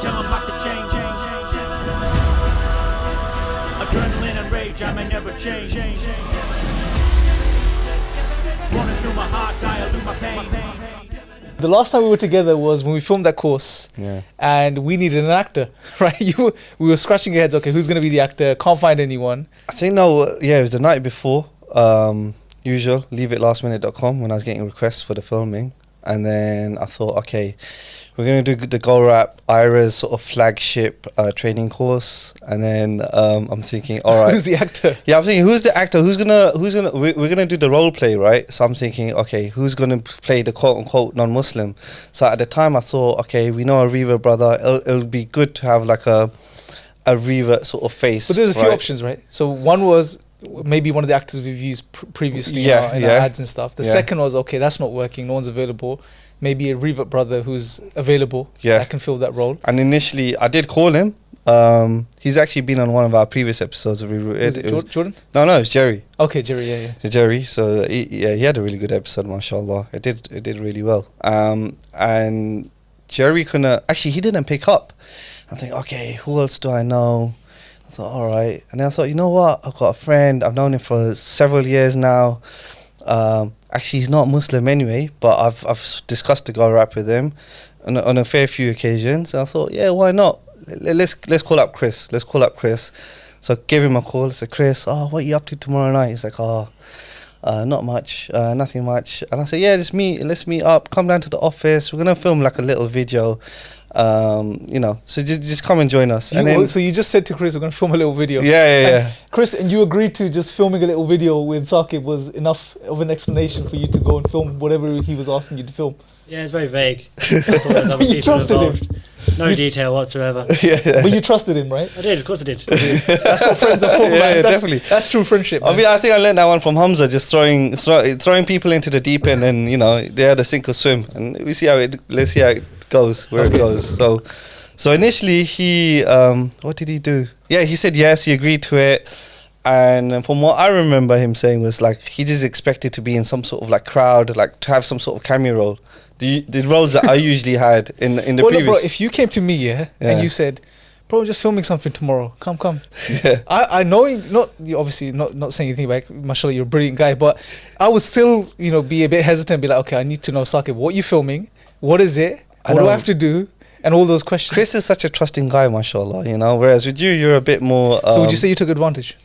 tell them not to change. Adrenaline and rage, I may never change. Running through my heart, dilute my pain. The last time we were together was when we filmed that course, and we needed an actor, right? We were scratching our heads. Okay, who's going to be the actor? Can't find anyone. I think it was the night before. Usual, leavitlastminute.com when I was getting requests for the filming, and then I thought, okay, we're going to do the Goal Rap iERA's sort of flagship training course, and then I'm thinking, all right, who's the actor? Yeah, I'm thinking, who's the actor? We're gonna do the role play, right? So I'm thinking, okay, who's gonna play the quote unquote non-Muslim? So at the time I thought, okay, we know a revert brother. It'll be good to have like a revert sort of face. But there's a few options, right? So one was maybe one of the actors we've used previously in our ads and stuff. The second was, okay, that's not working, no one's available. Maybe a revert brother who's available that can fill that role. And initially I did call him. He's actually been on one of our previous episodes of ReRooted. Was it Jordan? No, it's Jerry. Okay, Jerry, yeah. It's Jerry. So he had a really good episode, mashallah. It did really well. And Jerry he didn't pick up. I think, okay, who else do I know? I thought, all right. And then I thought, you know what? I've got a friend. I've known him for several years now. Actually, he's not Muslim anyway, but I've discussed the Goal Rap with him on a fair few occasions. And I thought, yeah, why not? Let's call up Chris. So I gave him a call. I said, Chris, what are you up to tomorrow night? He's like, not much, nothing much. And I said, yeah, let's meet up. Come down to the office. We're gonna film like a little video. So just come and join us. So you just said to Chris, we're going to film a little video. Yeah. Chris, and you agreed to just filming a little video with Saqib was enough of an explanation for you to go and film whatever he was asking you to film. Yeah, it's very vague. But you trusted him. No detail whatsoever. But you trusted him, right? I did, of course I did. That's what friends are for, man. Definitely. That's true friendship, man. I think I learned that one from Hamza, just throwing people into the deep end, and they had to sink or swim, and let's see how it goes, where it goes. So initially he, what did he do? Yeah, he said yes, he agreed to it. And from what I remember him saying was like, he just expected to be in some sort of like crowd, like to have some sort of cameo role. The roles that I usually had in the previous. Bro, if you came to me, and you said, bro, I'm just filming something tomorrow, come. Yeah. I know, obviously not saying anything about, mashallah, you're a brilliant guy, but I would still, be a bit hesitant, be like, okay, I need to know, Saqib, what you filming? What is it? What do I have to do? And all those questions. Chris is such a trusting guy, mashallah, whereas with you, you're a bit more... so would you say you took advantage?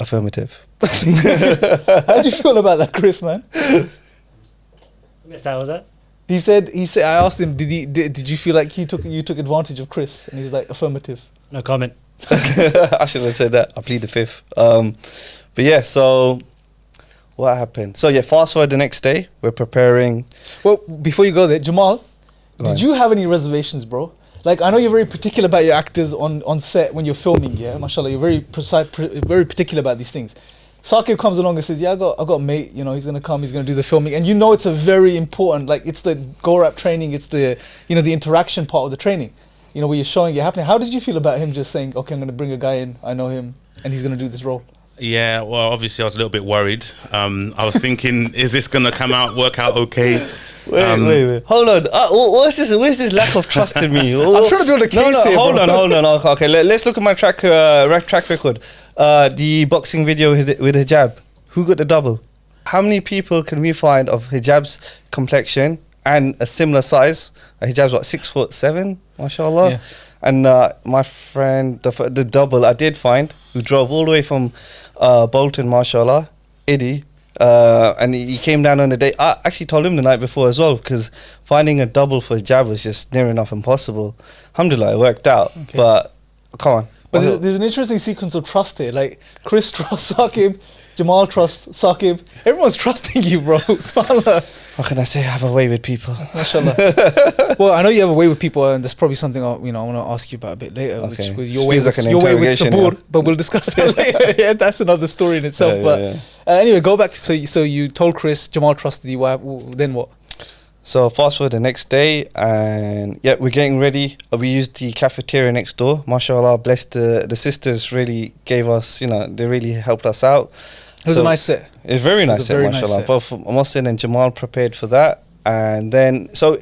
Affirmative. How do you feel about that, Chris, man? Missed out, was that? He said, I asked him, did you feel like you took advantage of Chris? And he's like, affirmative. No comment. I shouldn't have said that. I plead the fifth. But yeah, so... What happened? So yeah, fast forward the next day, we're preparing. Well, before you go there, Jamal, did you have any reservations, bro? Like, I know you're very particular about your actors on set when you're filming, yeah? Mashallah, you're very precise, very particular about these things. Saqib comes along and says, yeah, I got a mate, he's going to come, he's going to do the filming. And it's a very important, like, it's the Goal Rap training, it's the, the interaction part of the training, where you're showing it happening. How did you feel about him just saying, okay, I'm going to bring a guy in, I know him, and he's going to do this role? Yeah, well, obviously I was a little bit worried. I was thinking, is this going to work out okay? Wait. Hold on. Where's this lack of trust in me? I'm trying to build a case here. Hold on. Okay, let's look at my track record. The boxing video with hijab. Who got the double? How many people can we find of hijab's complexion and a similar size? Hijab's what, 6'7", mashallah. Yeah. And my friend, the double I did find, who drove all the way from Bolton, mashallah, Eddie, and he came down on the day. I actually told him the night before as well, because finding a double for hijab was just near enough impossible. Alhamdulillah, it worked out, but come on. But there's an interesting sequence of trust here. Like, Chris trusts Saqib, Jamal trusts Saqib. Everyone's trusting you, bro. SubhanAllah. What can I say? I have a way with people. MashaAllah. Well, I know you have a way with people, and there's probably something I want to ask you about a bit later, which was your way with Sabur, but we'll discuss that later. Yeah, that's another story in itself. Anyway, go back to, so you told Chris, Jamal trusted you, then what? So fast forward the next day, and yeah, we're getting ready. We used the cafeteria next door. MashaAllah, blessed the sisters really gave us, they really helped us out. It was a nice set. It was very nice set, MashaAllah. Both Mohsin and Jamal prepared for that. And then, so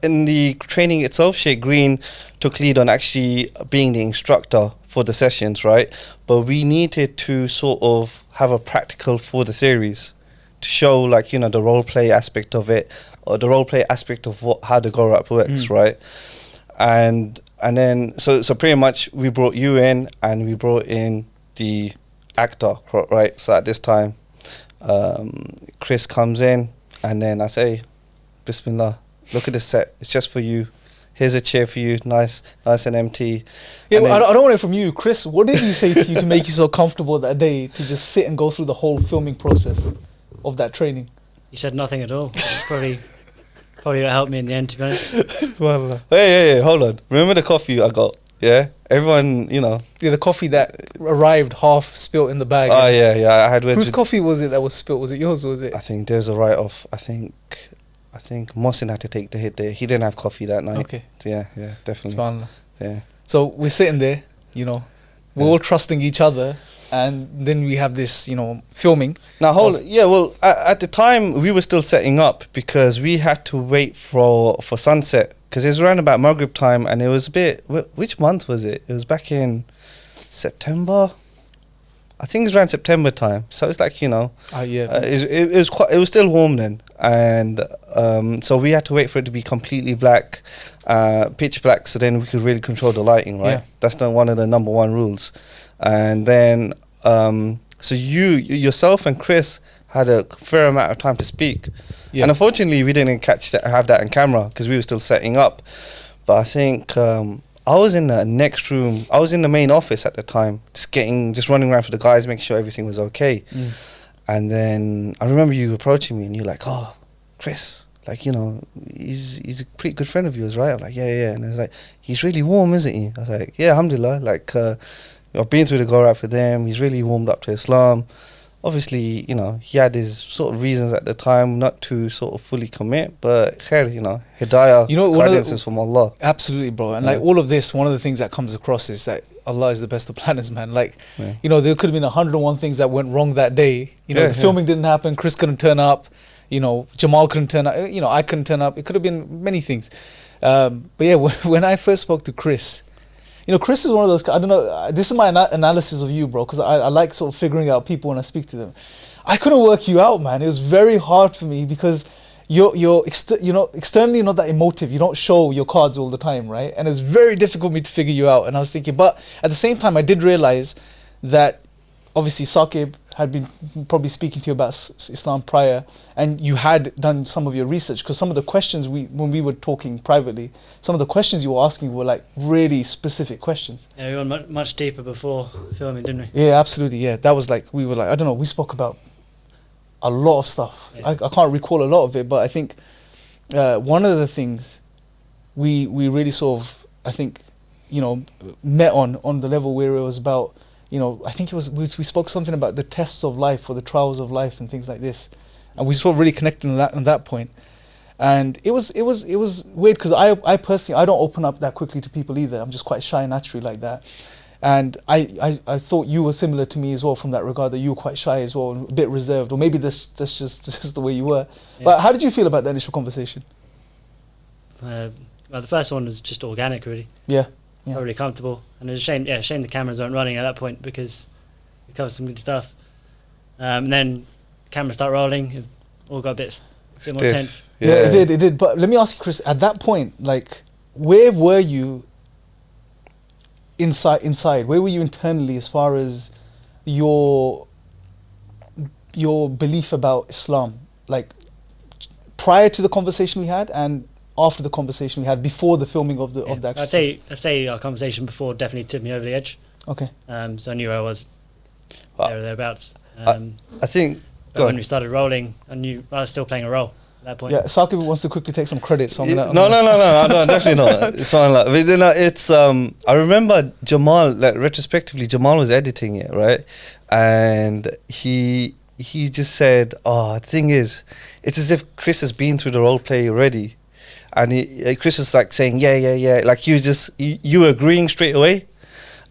in the training itself, Sheikh Green took lead on actually being the instructor for the sessions, right? But we needed to sort of have a practical for the series to show, like, you know, the role play aspect of it, or the role play aspect of how the go rap works, right? And then so pretty much we brought you in, and we brought in the actor, right? So at this time, Chris comes in, and then I say, Bismillah, look at this set, it's just for you. Here's a chair for you, nice and empty. Yeah, And well, then- I don't want it from you, Chris. What did he say to you to make you so comfortable that day to just sit and go through the whole filming process of that training? You said nothing at all. probably what helped me in the end, to be honest. Subhanallah. Hey, hold on. Remember the coffee I got? Yeah? Everyone, you know. Yeah, the coffee that arrived half spilt in the bag. Oh, yeah. I had words Whose with- coffee was it that was spilt? Was it yours or was it? I think there's a write-off. I think Mohsin had to take the hit there. He didn't have coffee that night. Okay. So yeah, definitely. Subhanallah. Yeah. So we're sitting there, you know, we're all trusting each other, and then we have this, you know, filming. Now at the time we were still setting up because we had to wait for sunset, because it was around about Maghrib time, and it was a bit. Which month was it? It was back in September. I think it was around September time. So it's like, you know, it was still warm then, and so we had to wait for it to be completely black, pitch black, so then we could really control the lighting, right? Yeah. That's one of the number one rules. And then so you yourself and Chris had a fair amount of time to speak, and unfortunately we didn't have that on camera because we were still setting up. But I think I was in the next room. I was in the main office at the time, just running around for the guys, making sure everything was okay. And then I remember you approaching me, and you're like, "Oh, Chris, like, you know, he's a pretty good friend of yours, right?" I'm like, "Yeah." And it's like, "He's really warm, isn't he?" I was like, "Yeah, alhamdulillah. Like, I've been through the go rap with them. He's really warmed up to Islam. Obviously, you know, he had his sort of reasons at the time not to sort of fully commit, but khair, you know, hidayah, You know, one of the- guidance is from Allah." Absolutely, bro. And like all of this, one of the things that comes across is that Allah is the best of planners, man. Like, you know, there could have been 101 things that went wrong that day. You know, the filming didn't happen. Chris couldn't turn up. You know, Jamal couldn't turn up. You know, I couldn't turn up. It could have been many things. But yeah, when I first spoke to Chris, you know, Chris is one of those. I don't know. This is my analysis of you, bro, because I like sort of figuring out people when I speak to them. I couldn't work you out, man. It was very hard for me because you're externally not that emotive. You don't show your cards all the time, right? And it's very difficult for me to figure you out. And I was thinking, but at the same time, I did realize that obviously Saqib had been probably speaking to you about Islam prior, and you had done some of your research, because some of the questions when we were talking privately, some of the questions you were asking were like really specific questions. Yeah, we went much deeper before filming, didn't we? Yeah, absolutely. Yeah, that was like, we were like, I don't know, we spoke about a lot of stuff. Yeah. I can't recall a lot of it, but I think one of the things we really sort of, I think, you know, met on the level where it was about, you know, I think it was, we spoke something about the tests of life or the trials of life and things like this, and we sort of really connected on that point. And it was weird because I personally, I don't open up that quickly to people either. I'm just quite shy naturally like that. And I thought you were similar to me as well from that regard, that you were quite shy as well and a bit reserved, or maybe that's just the way you were. Yeah. But how did you feel about the initial conversation? Well, the first one was just organic, really. Yeah. Not really comfortable, and it's a shame the cameras weren't running at that point, because we covered some good stuff. And then cameras start rolling, it all got a bit more Stiff. tense. Yeah, it did. But let me ask you, Chris, at that point, like, where were you inside? Where were you internally as far as your belief about Islam? Like, prior to the conversation we had and after the conversation we had, before the filming of the actual I'd say our conversation before definitely tipped me over the edge. Okay. So I knew where I was, Wow. there or thereabouts. I think. But Go when on. we started rolling, I knew I was still playing a role at that point. Yeah, Saqib wants to quickly take some credit. So I'm gonna, No, definitely not. It's something like, but then, it's I remember Jamal, like retrospectively, Jamal was editing it, right, and he just said, "Oh, the thing is, it's as if Chris has been through the role play already," and Chris was like saying, "Yeah," like you were agreeing straight away,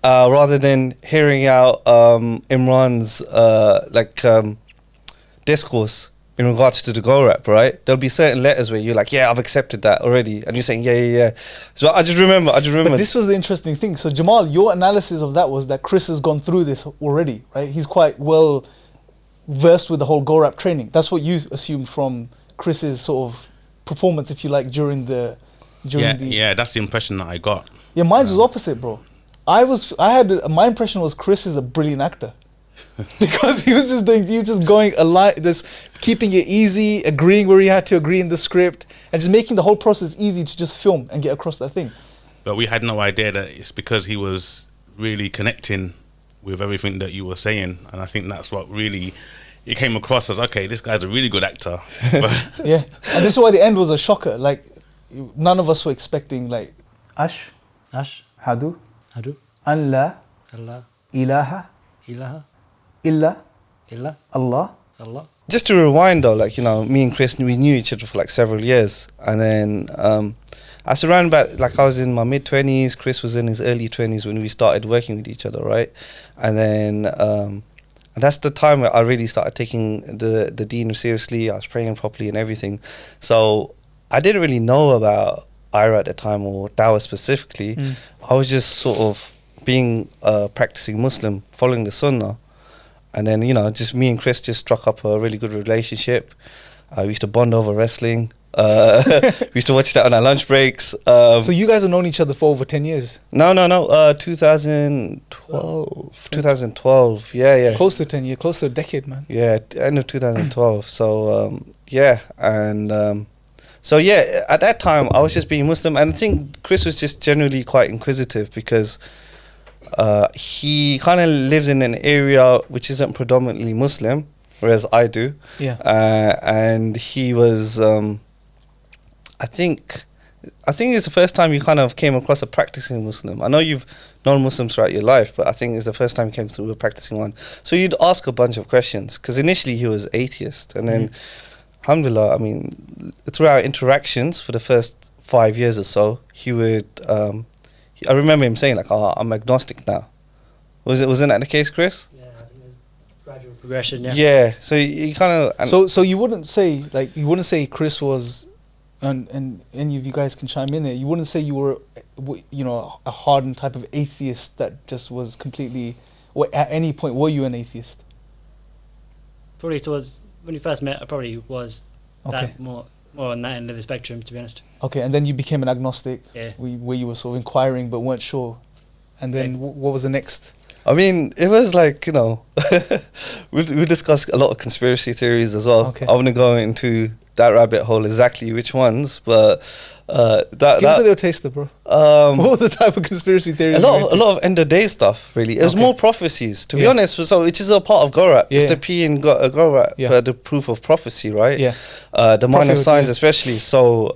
rather than hearing out Imran's discourse. in regards to the go rap, right? There'll be certain letters where you're like, yeah, I've accepted that already, and you're saying, yeah. So I just remember. But this was the interesting thing. So Jamal, your analysis of that was that Chris has gone through this already, right? He's quite well versed with the whole go rap training. That's what you assumed from Chris's sort of performance, if you like, during the. Yeah, that's the impression that I got. Yeah, mine was opposite, bro. My impression was Chris is a brilliant actor. Because he was just going just keeping it easy, agreeing where he had to agree in the script, and just making the whole process easy to just film and get across that thing. But we had no idea that it's because he was really connecting with everything that you were saying, and I think that's what really it came across as, okay, this guy's a really good actor. But Yeah, and this is why the end was a shocker. Like, none of us were expecting, like, Ash, Hadu, Hadu, an la Allah, ilaha Ilaha, illa Illa, Allah. Allah. Just to rewind though, like, you know, me and Chris, we knew each other for like several years, and then I was around about, like, I was in my mid-20s, Chris was in his early 20s when we started working with each other, right? And then and that's the time where I really started taking the deen seriously. I was praying properly and everything. So I didn't really know about iERA at the time, or Dawah specifically. I was just sort of being a practicing Muslim, following the Sunnah. And then, you know, just me and Chris just struck up a really good relationship. We used to bond over wrestling. We used to watch that on our lunch breaks. So you guys have known each other for over 10 years? No. 2012. Yeah. Close to 10 years, close to a decade, man. Yeah, end of 2012. So, yeah. And so, yeah, at that time, I was just being Muslim. And I think Chris was just generally quite inquisitive because he kind of lives in an area which isn't predominantly Muslim, whereas I do. Yeah. And he was, I think it's the first time you kind of came across a practicing Muslim. I know you've known Muslims throughout your life, but I think it's the first time you came through a practicing one. So you'd ask a bunch of questions, because initially he was atheist, and then, alhamdulillah, I mean, through our interactions for the first 5 years or so, he would, I remember him saying, like, oh, I'm agnostic now. Wasn't that the case, Chris? Yeah, I think there's gradual progression, yeah. Yeah, so you kind of... So you wouldn't say, Chris was, and any of you guys can chime in there, you wouldn't say you were, you know, a hardened type of atheist that just was completely, or at any point were you an atheist? Probably towards, when you first met, I probably was Okay. that more on that end of the spectrum, to be honest. Okay, and then you became an agnostic, Yeah. where you were sort of inquiring but weren't sure. And then Yeah. what was the next? I mean, it was like, you know, we discussed a lot of conspiracy theories as well. Okay. I want to go into that rabbit hole, exactly which ones, but Give us a little taster, bro. What was the type of conspiracy theories? a lot of end of day stuff, really. It was more prophecies, to be Yeah. honest. So it is a part of Gorap. Yeah. It's the P in Gorap, Yeah. the proof of prophecy, right? Yeah. The minor Prophethood, signs, yeah. especially. So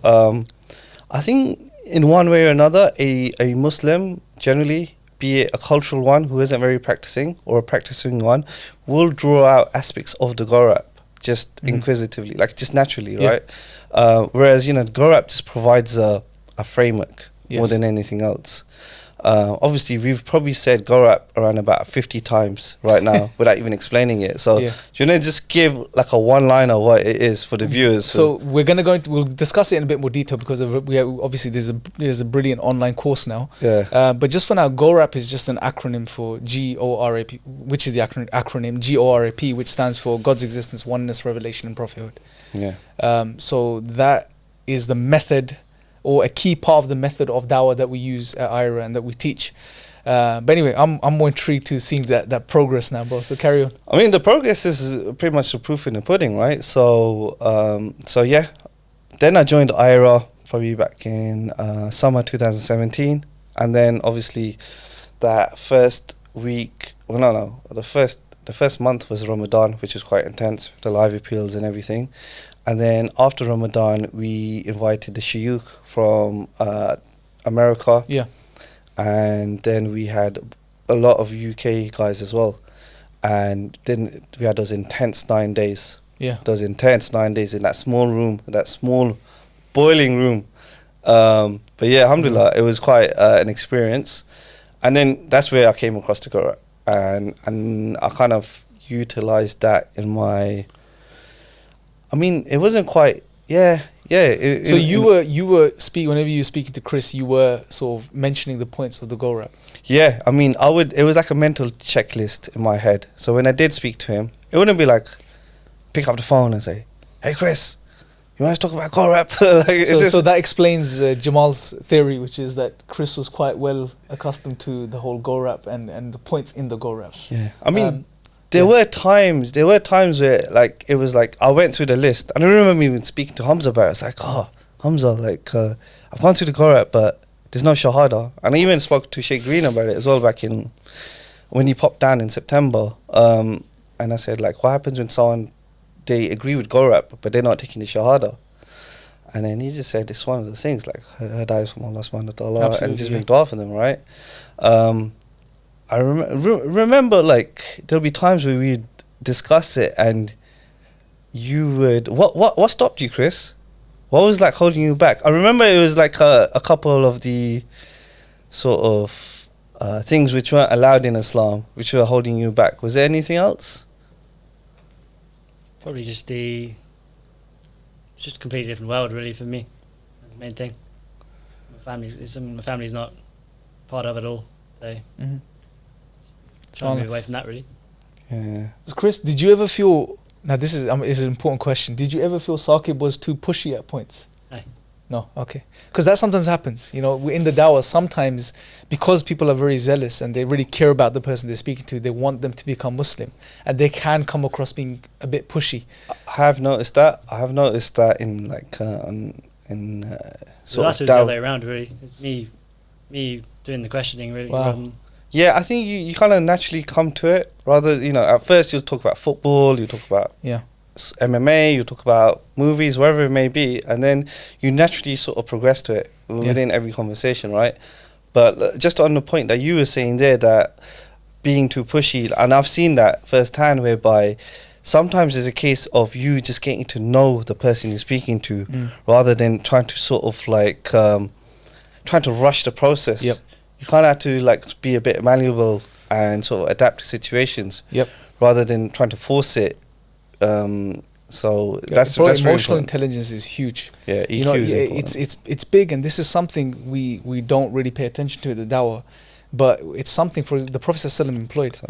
I think in one way or another, a Muslim generally, be it a cultural one who isn't very practicing or a practicing one, will draw out aspects of the Gorap just inquisitively, like just naturally, Yeah. right? Whereas, you know, Gorap just provides a framework more Yes. than anything else. Obviously, we've probably said Gorap around about 50 times right now without even explaining it. So, Yeah. do you want to just give like a one-liner what it is for the viewers? So we're gonna we'll discuss it in a bit more detail because obviously there's a brilliant online course now. Yeah. But just for now, GORAP is just an acronym for GORAP, which is the acronym GORAP, which stands for God's Existence, Oneness, Revelation, and Prophethood. Yeah. So that is the method, or a key part of the method of Dawah that we use at iERA and that we teach. But anyway, I'm more intrigued to seeing that progress now, bro. So carry on. I mean, the progress is pretty much the proof in the pudding, right? So, yeah. Then I joined iERA probably back in summer 2017, and then obviously that first week, the first month was Ramadan, which was quite intense, the live appeals and everything. And then after Ramadan, we invited the shuyukh from America. Yeah. And then we had a lot of UK guys as well. And then we had those intense 9 days. Yeah. Those intense 9 days in that small room, that small boiling room. But yeah, alhamdulillah, it was quite an experience. And then that's where I came across the Quran. And I kind of utilized that in my... I mean, it wasn't quite. Yeah. So you were whenever you were speaking to Chris, you were sort of mentioning the points of the go rap. Yeah, I mean, it was like a mental checklist in my head. So when I did speak to him, it wouldn't be like pick up the phone and say, "Hey Chris, you want to talk about go rap?" Like, So that explains Jamal's theory, which is that Chris was quite well accustomed to the whole go rap and the points in the go rap. yeah. I mean, Um, there were times where like it was like I went through the list, and I remember even speaking to Hamza about it. It's like, oh, Hamza, like I've gone through the go rap, but there's no Shahada. And I even spoke to Sheikh Green about it as well back in when he popped down in September. And I said, like, what happens when someone they agree with go rap, but they're not taking the Shahada? And then he just said it's one of those things, like Hidayah from Allah subhanahu wa ta'ala, and just make dua for them, right? I remember like there'll be times where we'd discuss it, and you would what stopped you, Chris? What was like holding you back? I remember it was like a couple of the sort of things which weren't allowed in Islam, which were holding you back. Was there anything else? Probably just it's just a completely different world, really, for me. That's the main thing. My family's not part of it all, so trying to move away from that, really. Yeah. So Chris, did you ever feel? Now this is an important question. Did you ever feel Saqib was too pushy at points? No, okay. Because that sometimes happens. You know, in the Dawah, sometimes because people are very zealous and they really care about the person they're speaking to, they want them to become Muslim, and they can come across being a bit pushy. I have noticed that. In like sort That's of the other Dawah. way around, really. It's me doing the questioning, really. Wow. rather than- Yeah, I think you kind of naturally come to it. Rather, at first you'll talk about football, you'll talk about MMA, you'll talk about movies, wherever it may be, and then you naturally sort of progress to it within every conversation, right? But just on the point that you were saying there, that being too pushy, and I've seen that firsthand, whereby sometimes it's a case of you just getting to know the person you're speaking to, rather than trying to sort of like trying to rush the process. Yep. You kind of have to like be a bit malleable and sort of adapt to situations, rather than trying to force it. So that's emotional intelligence is huge. Yeah, EQ you know, is important. it's big, and this is something we don't really pay attention to at the Dawah, but it's something for the Prophet ﷺ employed.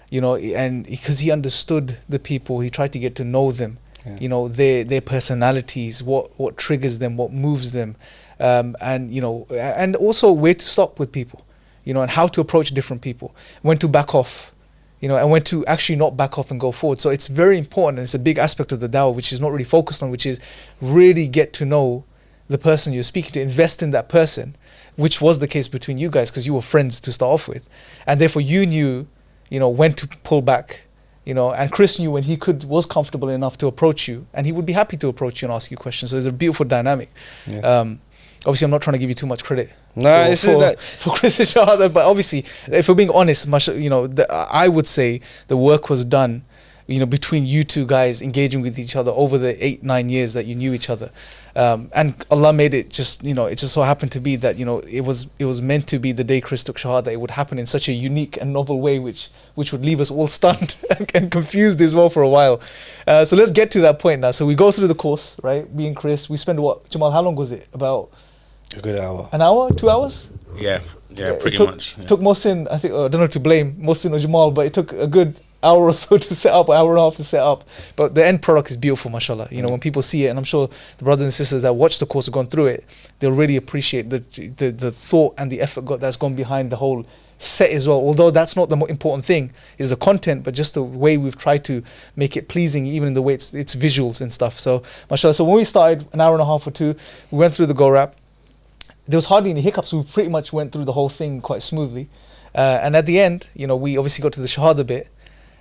You know, and because he understood the people, he tried to get to know them. Yeah. You know, their personalities, what triggers them, what moves them, and you know, and also where to stop with people, you know, and how to approach different people, when to back off, you know, and when to actually not back off and go forward. So it's very important, and it's a big aspect of the Dawah which is not really focused on, which is really get to know the person you're speaking to, invest in that person, which was the case between you guys because you were friends to start off with, and therefore you knew, you know, when to pull back. You know, and Chris knew when he was comfortable enough to approach you, and he would be happy to approach you and ask you questions. So it's a beautiful dynamic. Yeah. Obviously, I'm not trying to give you too much credit for Chris's Shahada, but obviously, if we're being honest, you know, I would say the work was done, you know, between you two guys engaging with each other over the 8-9 years that you knew each other, and Allah made it just, you know, it just so happened to be that, you know, it was meant to be the day Chris took Shahada. It would happen in such a unique and novel way, which would leave us all stunned and confused as well for a while. So let's get to that point now. So we go through the course, right? Me and Chris, we spend what, Jamal? How long was it? About a good hour. An hour? 2 hours? Yeah, pretty much. It took Mohsin, I think, I don't know to blame Mohsin or Jamal, but it took a good hour or so to set up, hour and a half to set up. But the end product is beautiful, mashallah. You know, when people see it, and I'm sure the brothers and sisters that watch the course have gone through it, they'll really appreciate the thought and the effort that's gone behind the whole set as well. Although that's not the more important thing, is the content, but just the way we've tried to make it pleasing, even in the way it's visuals and stuff. So, mashallah. So when we started, an hour and a half or two, we went through the go rap. There was hardly any hiccups. We pretty much went through the whole thing quite smoothly. And at the end, you know, we obviously got to the Shahada bit.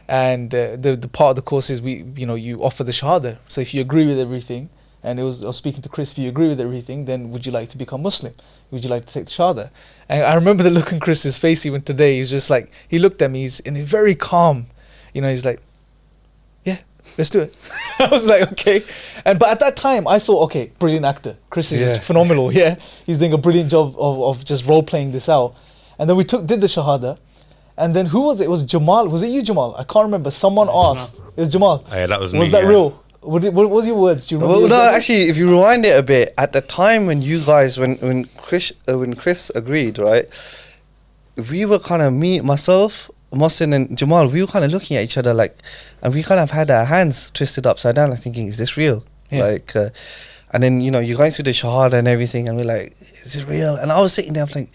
And the part of the course is you offer the Shahada. So if you agree with everything, and I was speaking to Chris, if you agree with everything, then would you like to become Muslim? Would you like to take the Shahada? And I remember the look on Chris's face even today. He's just like, he looked at me, he's very calm. You know, he's like, yeah, let's do it. I was like, okay. But at that time, I thought, okay, brilliant actor. Chris is just phenomenal, He's doing a brilliant job of just role-playing this out. And then we did the Shahada. And then who was it? It was Jamal. Was it you, Jamal? I can't remember. Someone asked. It was Jamal. Oh, yeah, that was me. Was that real? What was your words? Do you remember? Well, your no, words? actually, if you rewind it a bit, at the time when you guys, when Chris agreed, right, we were kind of myself, Mohsin and Jamal, we were kind of looking at each other like, and we kind of had our hands twisted upside down, like thinking, is this real? Yeah. Like, and then you're going through the Shahada and everything, and we're like, is it real? And I was sitting there, I'm like,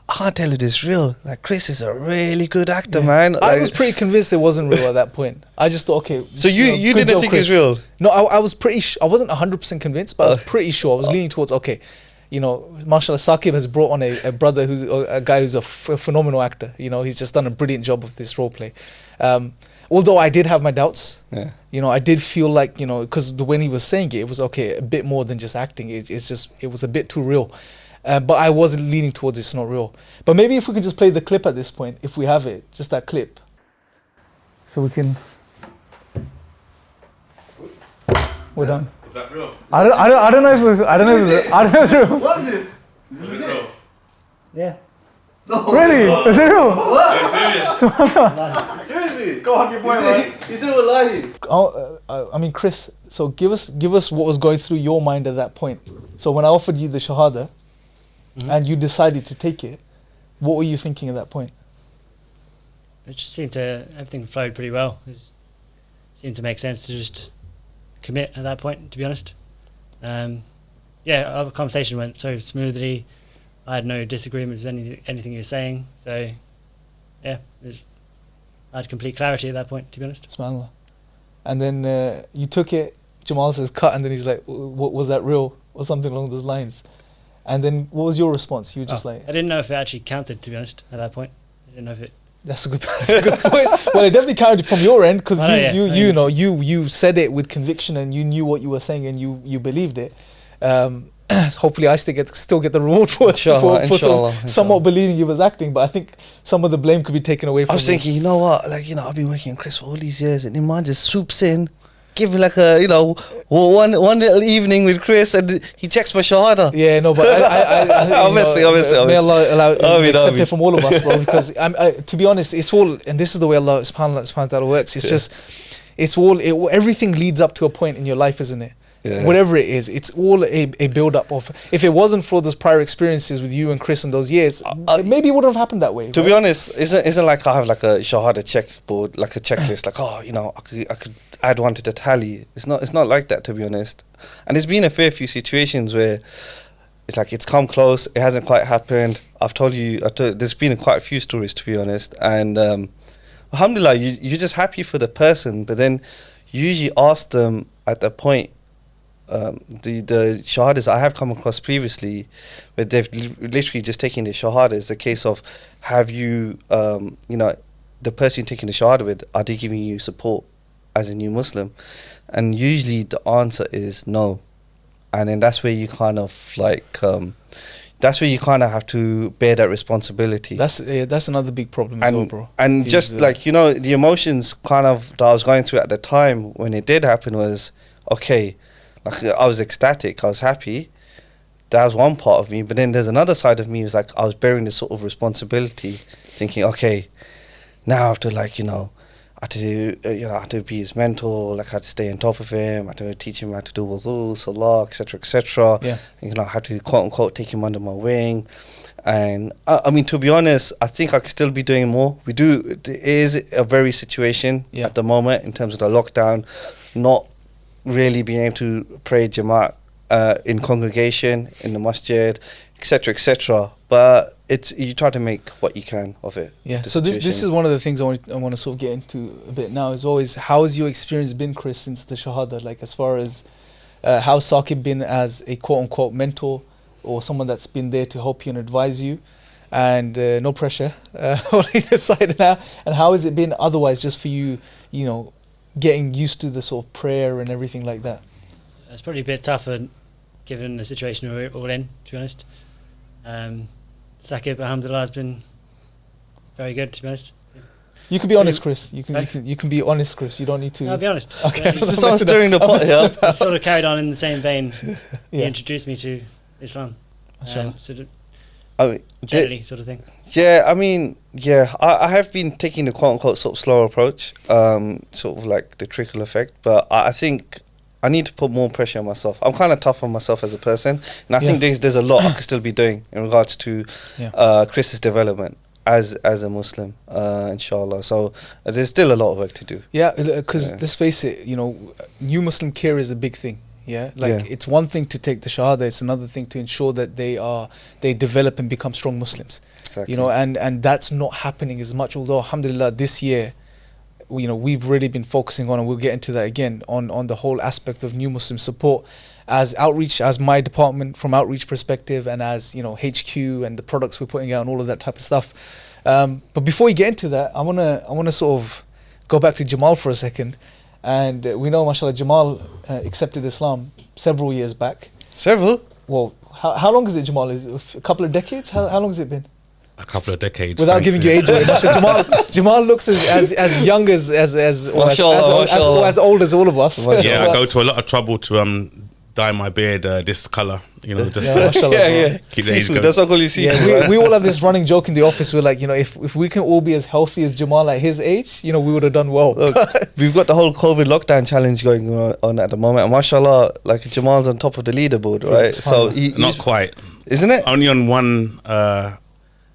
I can't tell if this real. Like, Chris is a really good actor, man. I Like, was pretty convinced it wasn't real at that point. I just thought, okay. So you good didn't job, think Chris. it was real? No, I was pretty. I wasn't 100% convinced, but I was pretty sure. I was leaning towards okay. Mashallah, Saqib has brought on a brother a guy who's a phenomenal actor. He's just done a brilliant job of this role play. Although I did have my doubts. Yeah. I did feel like because when he was saying it was okay, a bit more than just acting. It was a bit too real. But I was leaning towards it's not real. But maybe if we could just play the clip at this point, if we have it, just that clip, so we can. We're done. Was that real? I don't know if it was. I don't know if it was real. What is this? Was it real? Yeah. Really? Is it real? Are you serious? Seriously? Go hug your boy, man. He said we're lying. I mean, Chris. So give us what was going through your mind at that point. So when I offered you the Shahada, and you decided to take it, what were you thinking at that point? It just seemed everything flowed pretty well. It seemed to make sense to just commit at that point, to be honest. Our conversation went so smoothly. I had no disagreements with anything you were saying. So, I had complete clarity at that point, to be honest. Subhanallah. And then you took it, Jamal says cut, and then he's like, what was that real? Or something along those lines. And then what was your response? You were just like... I didn't know if it actually counted, to be honest, at that point. I didn't know if it... That's a good point. Well, it definitely counted from your end because you said it with conviction and you knew what you were saying and you believed it. Hopefully, I still get the reward for somewhat believing you was acting. But I think some of the blame could be taken away from. I was thinking, you know what? Like, I've been working with Chris for all these years, and Iman just swoops in, give me like a one little evening with Chris, and he checks my Shahada. Yeah, no, but Obviously. May Allah allow accept it from all of us, bro. Because to be honest, it's all, and this is the way Allah subhanahu wa ta'ala works. It's just, everything leads up to a point in your life, isn't it? Yeah. Whatever it is, it's all a build up of. If it wasn't for those prior experiences with you and Chris in those years, maybe it wouldn't have happened that way. To be honest, isn't like I have like a Shahada checkboard, like a checklist, like I could add one to the tally. It's not like that, to be honest. And there's been a fair few situations where it's like it's come close, it hasn't quite happened. There's been quite a few stories, to be honest. And alhamdulillah, you're just happy for the person, but then you usually ask them at the point. The shahadas I have come across previously, where they've literally just taken the shahada, is the case of, have you, the person you're taking the shahada with, are they giving you support as a new Muslim? And usually the answer is no. And then that's where you kind of that's where you kind of have to bear that responsibility. That's another big problem as well, bro. And just the emotions kind of that I was going through at the time when it did happen was, okay, like I was ecstatic, I was happy. That was one part of me, but then there's another side of me was like I was bearing this sort of responsibility, thinking, okay, now I have to I have to be his mentor, like I had to stay on top of him, I had to teach him how to do wudu, salah, etc. Yeah. And, I had to quote unquote take him under my wing. And I mean, to be honest, I think I could still be doing more. It is a very situation at the moment in terms of the lockdown, not really being able to pray Jamaat in congregation, in the masjid, etc. But you try to make what you can of it. Yeah. So this is one of the things I want to sort of get into a bit now. Is always, how has your experience been, Chris, since the Shahada? Like, as far as how Saqib been as a quote unquote mentor or someone that's been there to help you and advise you, and no pressure, holding aside now. And how has it been otherwise, just for you, getting used to the sort of prayer and everything like that? It's probably a bit tougher given the situation we're all in, to be honest. Saqib, alhamdulillah, has been very good, to be honest. You can be honest, Chris. You can be honest, Chris. You don't need to. I'll be honest. Okay. Someone's stirring the pot here. It sort of carried on in the same vein. He introduced me to Islam. Generally, sort of thing. Yeah, I mean, I have been taking the quote-unquote sort of slower approach, sort of like the trickle effect. But I think I need to put more pressure on myself. I'm kind of tough on myself as a person, and I think there's a lot I could still be doing in regards to Chris's development as a Muslim, inshallah. So there's still a lot of work to do. Yeah, because let's face it, you know, new Muslim care is a big thing. Yeah, like it's one thing to take the Shahada, it's another thing to ensure that they develop and become strong Muslims. Exactly. You know, and that's not happening as much. Although, alhamdulillah, this year, you know, we've really been focusing on, and we'll get into that again, on the whole aspect of new Muslim support as outreach, as my department from outreach perspective, and as, you know, HQ and the products we're putting out and all of that type of stuff. But before we get into that, I wanna sort of go back to Jamal for a second. And we know, mashallah, Jamal accepted Islam several years back. Several? Well, how long is it, Jamal? Is it a couple of decades? How long has it been? A couple of decades. Without giving you age away, Jamal looks as young as old as all of us. Yeah, I go to a lot of trouble to dye my beard this color, you know, just yeah. keep the age going. That's what I call you seafood. Yeah, we all have this running joke in the office. We're like, you know, if we can all be as healthy as Jamal at his age, you know, we would have done well. Look, we've got the whole COVID lockdown challenge going on at the moment, and mashallah, like Jamal's on top of the leaderboard, right? So not quite, isn't it? Only on one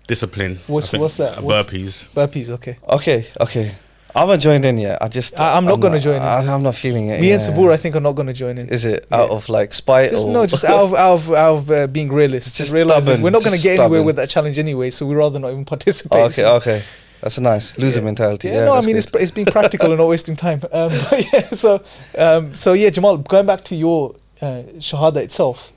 discipline. What's that? Burpees. Burpees, okay. Okay. I haven't joined in yet. I'm not going to join in. I'm not feeling it. Me and Sabur, I think, are not going to join in. Is it out of like spite? Just out of being realists. Just realizing we're not going to get anywhere with that challenge anyway, so we'd rather not even participate. Okay. That's a nice loser mentality. Yeah, no, I mean it's being practical and not wasting time. So Jamal, going back to your Shahada itself,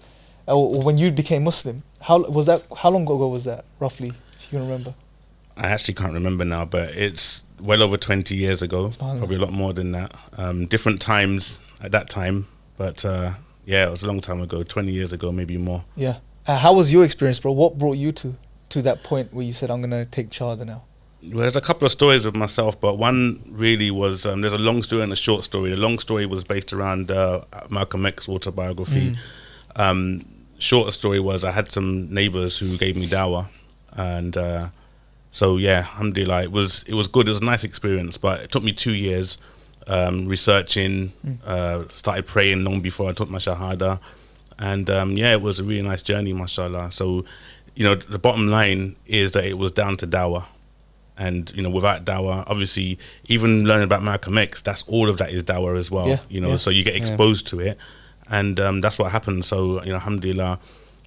when you became Muslim, how long ago was that, roughly, if you can remember? I actually can't remember now, but it's well over 20 years ago, probably a lot more than that. Different times at that time, but it was a long time ago, 20 years ago, maybe more. Yeah. How was your experience, bro? What brought you to that point where you said, I'm going to take Shahada now? Well, there's a couple of stories with myself, but one really was, there's a long story and a short story. The long story was based around Malcolm X's autobiography. Short story was I had some neighbours who gave me Dawah, and so yeah, alhamdulillah, it was good. It was a nice experience, but it took me 2 years researching, started praying long before I took my Shahada, and it was a really nice journey, mashallah. So, you know, the bottom line is that it was down to Dawah, and, you know, without Dawah, obviously, even learning about Malcolm X, that's all of that is Dawah as well, so you get exposed to it, and that's what happened. So, you know, alhamdulillah,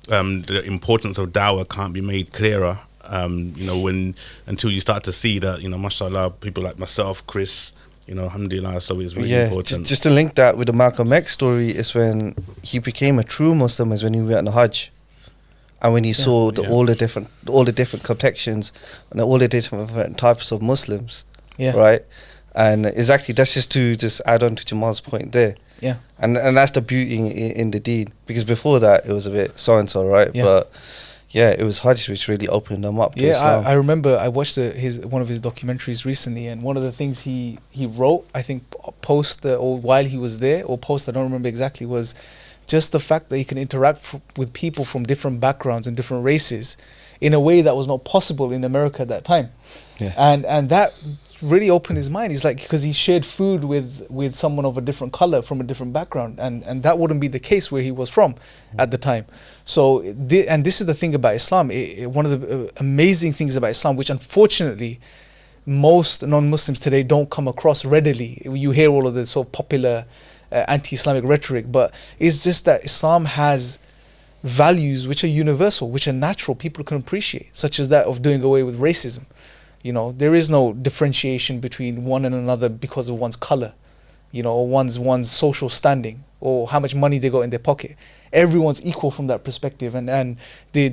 the importance of Dawah can't be made clearer. Until you start to see that, you know, mashallah, people like myself, Chris, you know, alhamdulillah, so it's really important. Just to link that with the Malcolm X story, is when he became a true Muslim is when he went on the Hajj, and when he saw all the different complexions and all the different types of Muslims, right? And exactly, that's just add on to Jamal's point there. Yeah, and that's the beauty in the deen, because before that it was a bit so and so, right? But it was Hajj which really opened them up to Islam. I remember I watched one of his documentaries recently, and one of the things he wrote, I think or while he was there, or post, I don't remember exactly, was just the fact that he can interact with people from different backgrounds and different races in a way that was not possible in America at that time. And that really opened his mind. He's like, because he shared food with someone of a different color from a different background, and that wouldn't be the case where he was from at the time. So and this is the thing about Islam, one of the amazing things about Islam, which unfortunately most non-Muslims today don't come across readily. You hear all of the sort of popular anti-Islamic rhetoric, but it's just that Islam has values which are universal, which are natural, people can appreciate, such as that of doing away with racism. You know, there is no differentiation between one and another because of one's color, you know, or one's social standing, or how much money they got in their pocket. Everyone's equal from that perspective, and the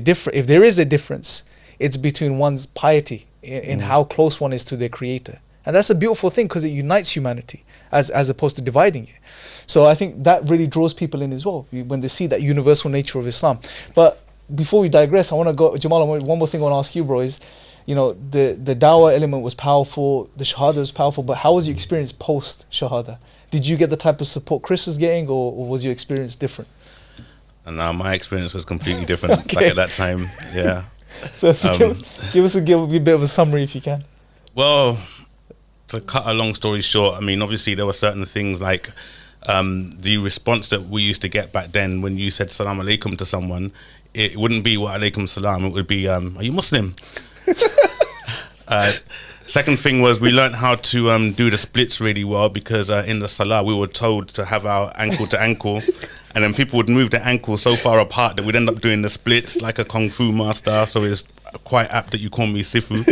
different, if there is a difference, it's between one's piety in how close one is to their creator. And that's a beautiful thing, because it unites humanity as opposed to dividing it. So I think that really draws people in as well, when they see that universal nature of Islam. But before we digress, I want to go, Jamal, one more thing I want to ask you, bro, is, you know, the Dawah element was powerful, the Shahada was powerful, but how was your experience post Shahada? Did you get the type of support Chris was getting, or was your experience different? And my experience was completely different back at that time. Yeah. So give us a bit of a summary if you can. Well, to cut a long story short, I mean, obviously there were certain things like the response that we used to get back then when you said salam alaikum to someone, it wouldn't be wa alaikum salam, it would be are you Muslim? Second thing was we learned how to do the splits really well, because in the salah we were told to have our ankle to ankle, and then people would move their ankle so far apart that we'd end up doing the splits like a kung fu master. So it's quite apt that you call me Sifu.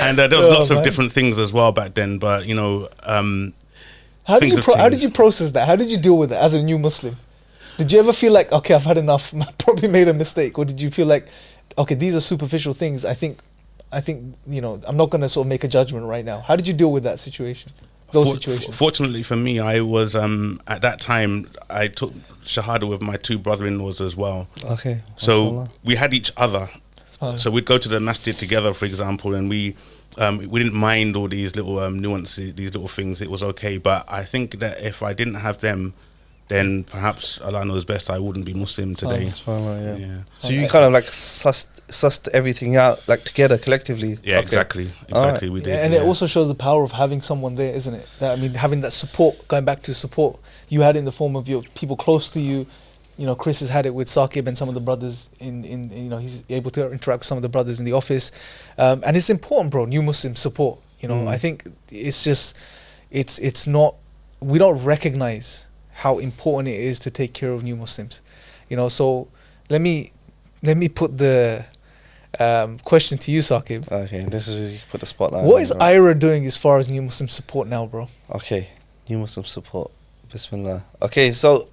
And there was lots of different things as well back then, but you know, how did you process that? How did you deal with it as a new Muslim? Did you ever feel like, okay, I've had enough, I probably made a mistake, or did you feel like, okay, these are superficial things, I think, you know, I'm not going to sort of make a judgment right now. How did you deal with that situation? Those situations? Fortunately for me, I was, at that time, I took Shahada with my 2 brother-in-laws as well. Okay. So we had each other. So we'd go to the masjid together, for example, and we didn't mind all these little nuances, these little things. It was okay. But I think that if I didn't have them, then perhaps Allah knows best, I wouldn't be Muslim today. Yeah. So you kind of like sussed everything out like together collectively. Yeah, okay. exactly. Right. We did. And it also shows the power of having someone there, isn't it? That, I mean, having that support, going back to support you had in the form of your people close to you. You know, Chris has had it with Saqib and some of the brothers in you know, he's able to interact with some of the brothers in the office. And it's important, bro, new Muslim support. You know, I think it's just, it's not, we don't recognize how important it is to take care of new Muslims. You know, so let me put the question to you, Saqib. Okay, this is where you put the spotlight. What is iERA doing as far as new Muslim support now, bro? Okay, new Muslim support. Bismillah. Okay, so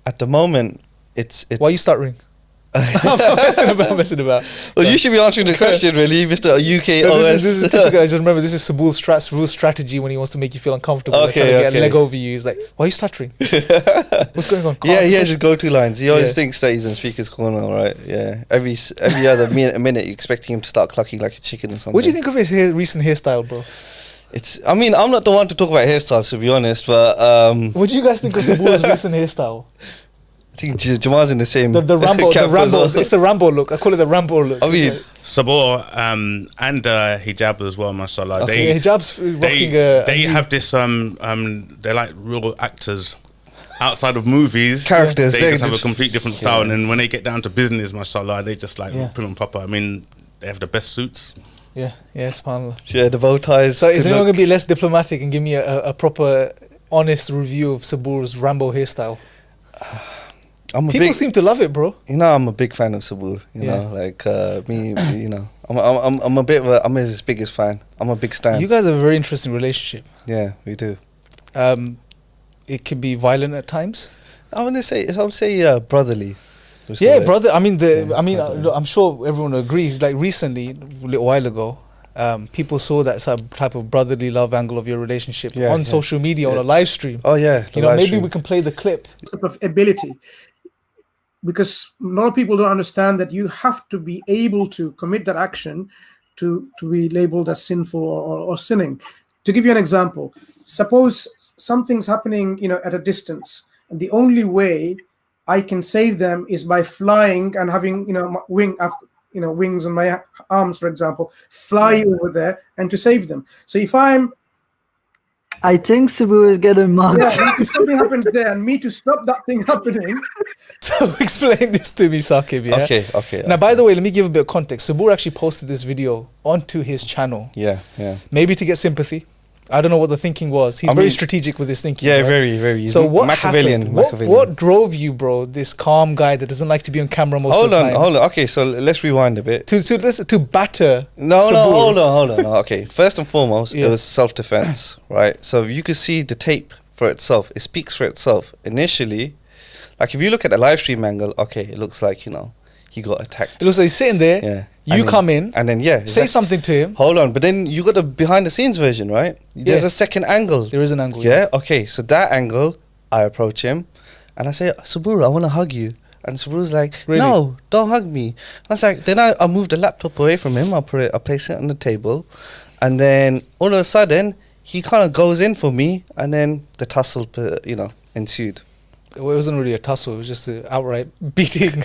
at the moment, it's. Why are you stuttering? I'm messing about. Well, you should be answering the question, really, Mr. UK No, OS. this is typical. Just remember, this is Sabul's rule strategy when he wants to make you feel uncomfortable. Okay, trying to get a okay. leg over you. He's like, why are you stuttering? What's going on? Yeah, he has his go-to lines. He always Yeah. thinks that he's in speaker's corner, right? Yeah. Every other minute, you're expecting him to start clucking like a chicken or something. What do you think of his recent hairstyle, bro? I mean, I'm not the one to talk about hairstyles, to be honest, but What do you guys think of Sabul's recent hairstyle? I think Jamal's in the same The Rambo, camp as well. it's the Rambo look. I call it the Rambo look. I mean, Sabor and hijab as well, mashallah. Okay, hijab's rocking they have this they're like real actors outside of movies. Characters, They they just have a just- complete different style, and then when they get down to business, mashallah, they just like Yeah. put on proper. I mean, they have the best suits. Yeah, subhanAllah. yeah, the bow ties. So is good anyone look. going to be less diplomatic and give me a proper, honest review of Sabul's Rambo hairstyle? People seem to love it, bro. You know, I'm a big fan of Sabur. You Yeah. know, like me. You know, I'm a bit of I'm his biggest fan. I'm a big stan. You guys have a very interesting relationship. Yeah, we do. It can be violent at times. I would say brotherly. Was the Yeah, word. brother. I mean, brotherly. look, I'm sure everyone will agree. Like recently, a little while ago, people saw that type of brotherly love angle of your relationship Yeah, on yeah. social media on a live stream. Oh yeah, You know, maybe we can play the clip. Type of ability, because a lot of people don't understand that you have to be able to commit that action to be labeled as sinful or sinning. To give you an example, suppose something's happening, at a distance, and the only way I can save them is by flying and having, wings on my arms, for example, fly over there and to save them. So if I think Cebu is getting marked. if something happens there and me to stop that thing happening. So explain this to me, Saqib. Yeah. Okay. Now, by the way, let me give a bit of context. Sabur actually posted this video onto his channel, Yeah. maybe to get sympathy. I don't know what the thinking was. He's very strategic with his thinking. Yeah, right? very. So what Machiavellian? happened? Machiavellian. What drove you, bro? This calm guy that doesn't like to be on camera most of the time. Hold on. Okay, so let's rewind a bit. To batter. No, Sabur. hold on. No, okay, first and foremost, Yeah. it was self-defense, right? So you could see the tape for itself. It speaks for itself. Initially, like if you look at the live stream angle, okay, it looks like, he got attacked. It looks like he's sitting there. Yeah. You come in. And then, yeah. Say something to him. Hold on, but then you got the behind-the-scenes version, right? There's Yeah. a second angle. There is an angle. Yeah, okay, so that angle, I approach him, and I say, Saburu, I want to hug you. And Saburu's like, Really? no, don't hug me. And I was like, then I move the laptop away from him, I place it on the table, and then all of a sudden, he kind of goes in for me, and then the tussle, ensued. Well, it wasn't really a tussle. It was just an outright beating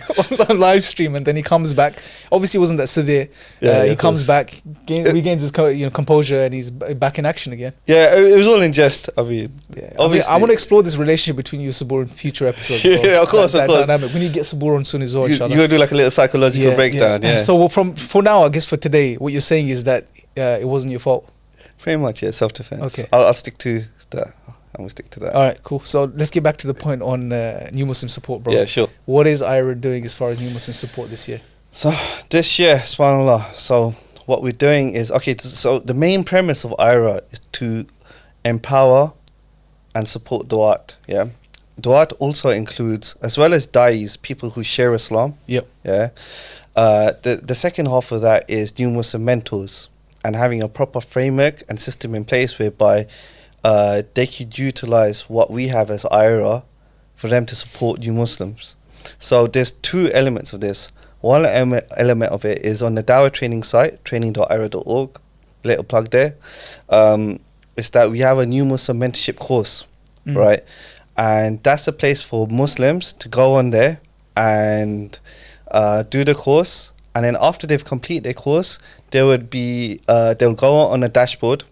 on live stream, and then he comes back. Obviously, it wasn't that severe. He comes back, regains his composure, and he's back in action again. Yeah, it was all in jest. I mean, obviously, I want to explore this relationship between you and Sabur in future episodes. Yeah, of course, of course. Dynamic. We need to get Sabur on soon as well. You're gonna do like a little psychological breakdown. Yeah. So for now, I guess for today, what you're saying is that it wasn't your fault. Pretty much, yeah. Self-defense. Okay. I'll stick to that. I'm gonna stick to that. All right, cool. So let's get back to the point on New Muslim support, bro. Yeah, sure. What is iERA doing as far as New Muslim support this year? So this year, subhanAllah. So what we're doing is so the main premise of iERA is to empower and support Dawah. Yeah, Dawah also includes, as well as da'is, people who share Islam. Yep. Yeah. The second half of that is New Muslim mentors and having a proper framework and system in place whereby they could utilize what we have as iERA for them to support new Muslims. So there's two elements of this. One element of it is on the Dawah training site, training.iera.org, little plug there. Is that we have a new Muslim mentorship course, right? And that's a place for Muslims to go on there and do the course. And then after they've completed their course, they'll go on a dashboard,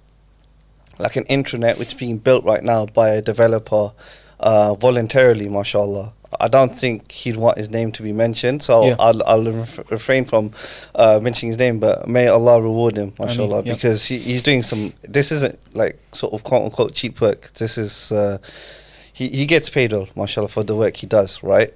like an intranet which is being built right now by a developer voluntarily, mashallah. I don't think he'd want his name to be mentioned, so I'll refrain from mentioning his name, but may Allah reward him, mashallah, because he's doing this isn't like sort of quote unquote cheap work. This is, he gets paid well, mashallah, for the work he does, right?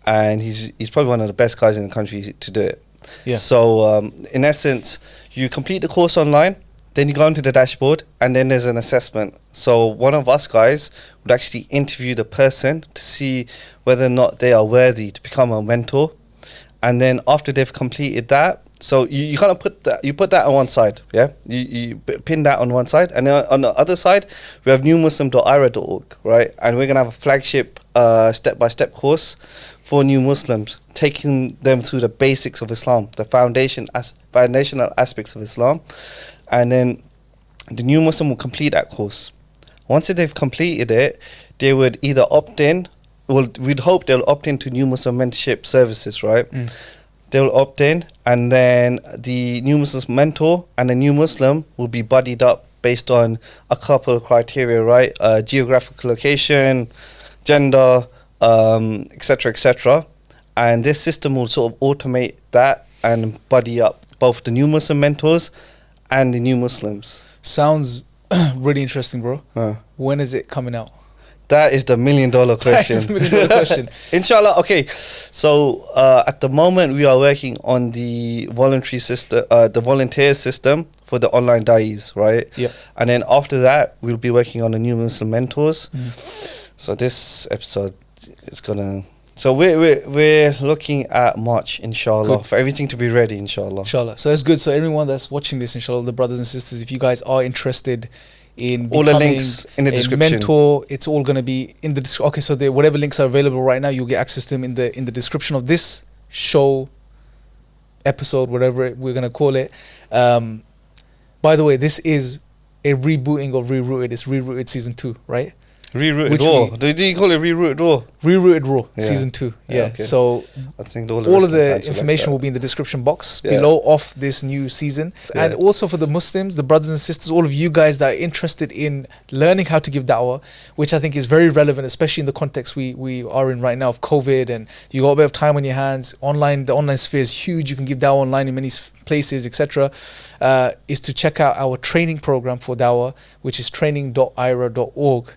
And he's probably one of the best guys in the country to do it. Yeah. So in essence, you complete the course online, then you go into the dashboard, and then there's an assessment. So one of us guys would actually interview the person to see whether or not they are worthy to become a mentor. And then after they've completed that, so you kind of put that on one side, yeah? You pin that on one side, and then on the other side, we have newmuslim.iera.org, right? And we're going to have a flagship step-by-step course for new Muslims, taking them through the basics of Islam, the foundational aspects of Islam. And then the new Muslim will complete that course. Once they've completed it, they would either opt in, well, we'd hope they'll opt into new Muslim mentorship services, right? They'll opt in, and then the new Muslim mentor and the new Muslim will be buddied up based on a couple of criteria, right? Geographical location, gender, etc., etc. And this system will sort of automate that and buddy up both the new Muslim mentors and the new Muslims. Sounds really interesting, bro. When is it coming out? That is the $1 million question. That is the $1 million question. Inshallah. Okay. So at the moment we are working on the voluntary system, the volunteer system for the online da'is, right? Yeah. And then after that we'll be working on the new Muslim mentors. So this episode is gonna. So we're looking at March, inshallah, for everything to be ready, inshallah. Inshallah. So that's good. So everyone that's watching this, inshallah, the brothers and sisters, if you guys are interested in all the links in the description. Mentor, it's all gonna be in the description. Okay, so whatever links are available right now, you'll get access to them in the description of this show, episode, whatever we're gonna call it. By the way, this is a rebooting of ReRooted. It's ReRooted season 2, right? ReRooted Raw. Did you call it ReRooted Raw? ReRooted Raw, season 2. Yeah. Okay. So I think all of the information will be in the description box below of this new season. And also for the Muslims, the brothers and sisters, all of you guys that are interested in learning how to give da'wah, which I think is very relevant, especially in the context we are in right now of COVID, and you got a bit of time on your hands. The online sphere is huge. You can give da'wah online in many places, etc. Is to check out our training program for da'wah, which is training.iera.org,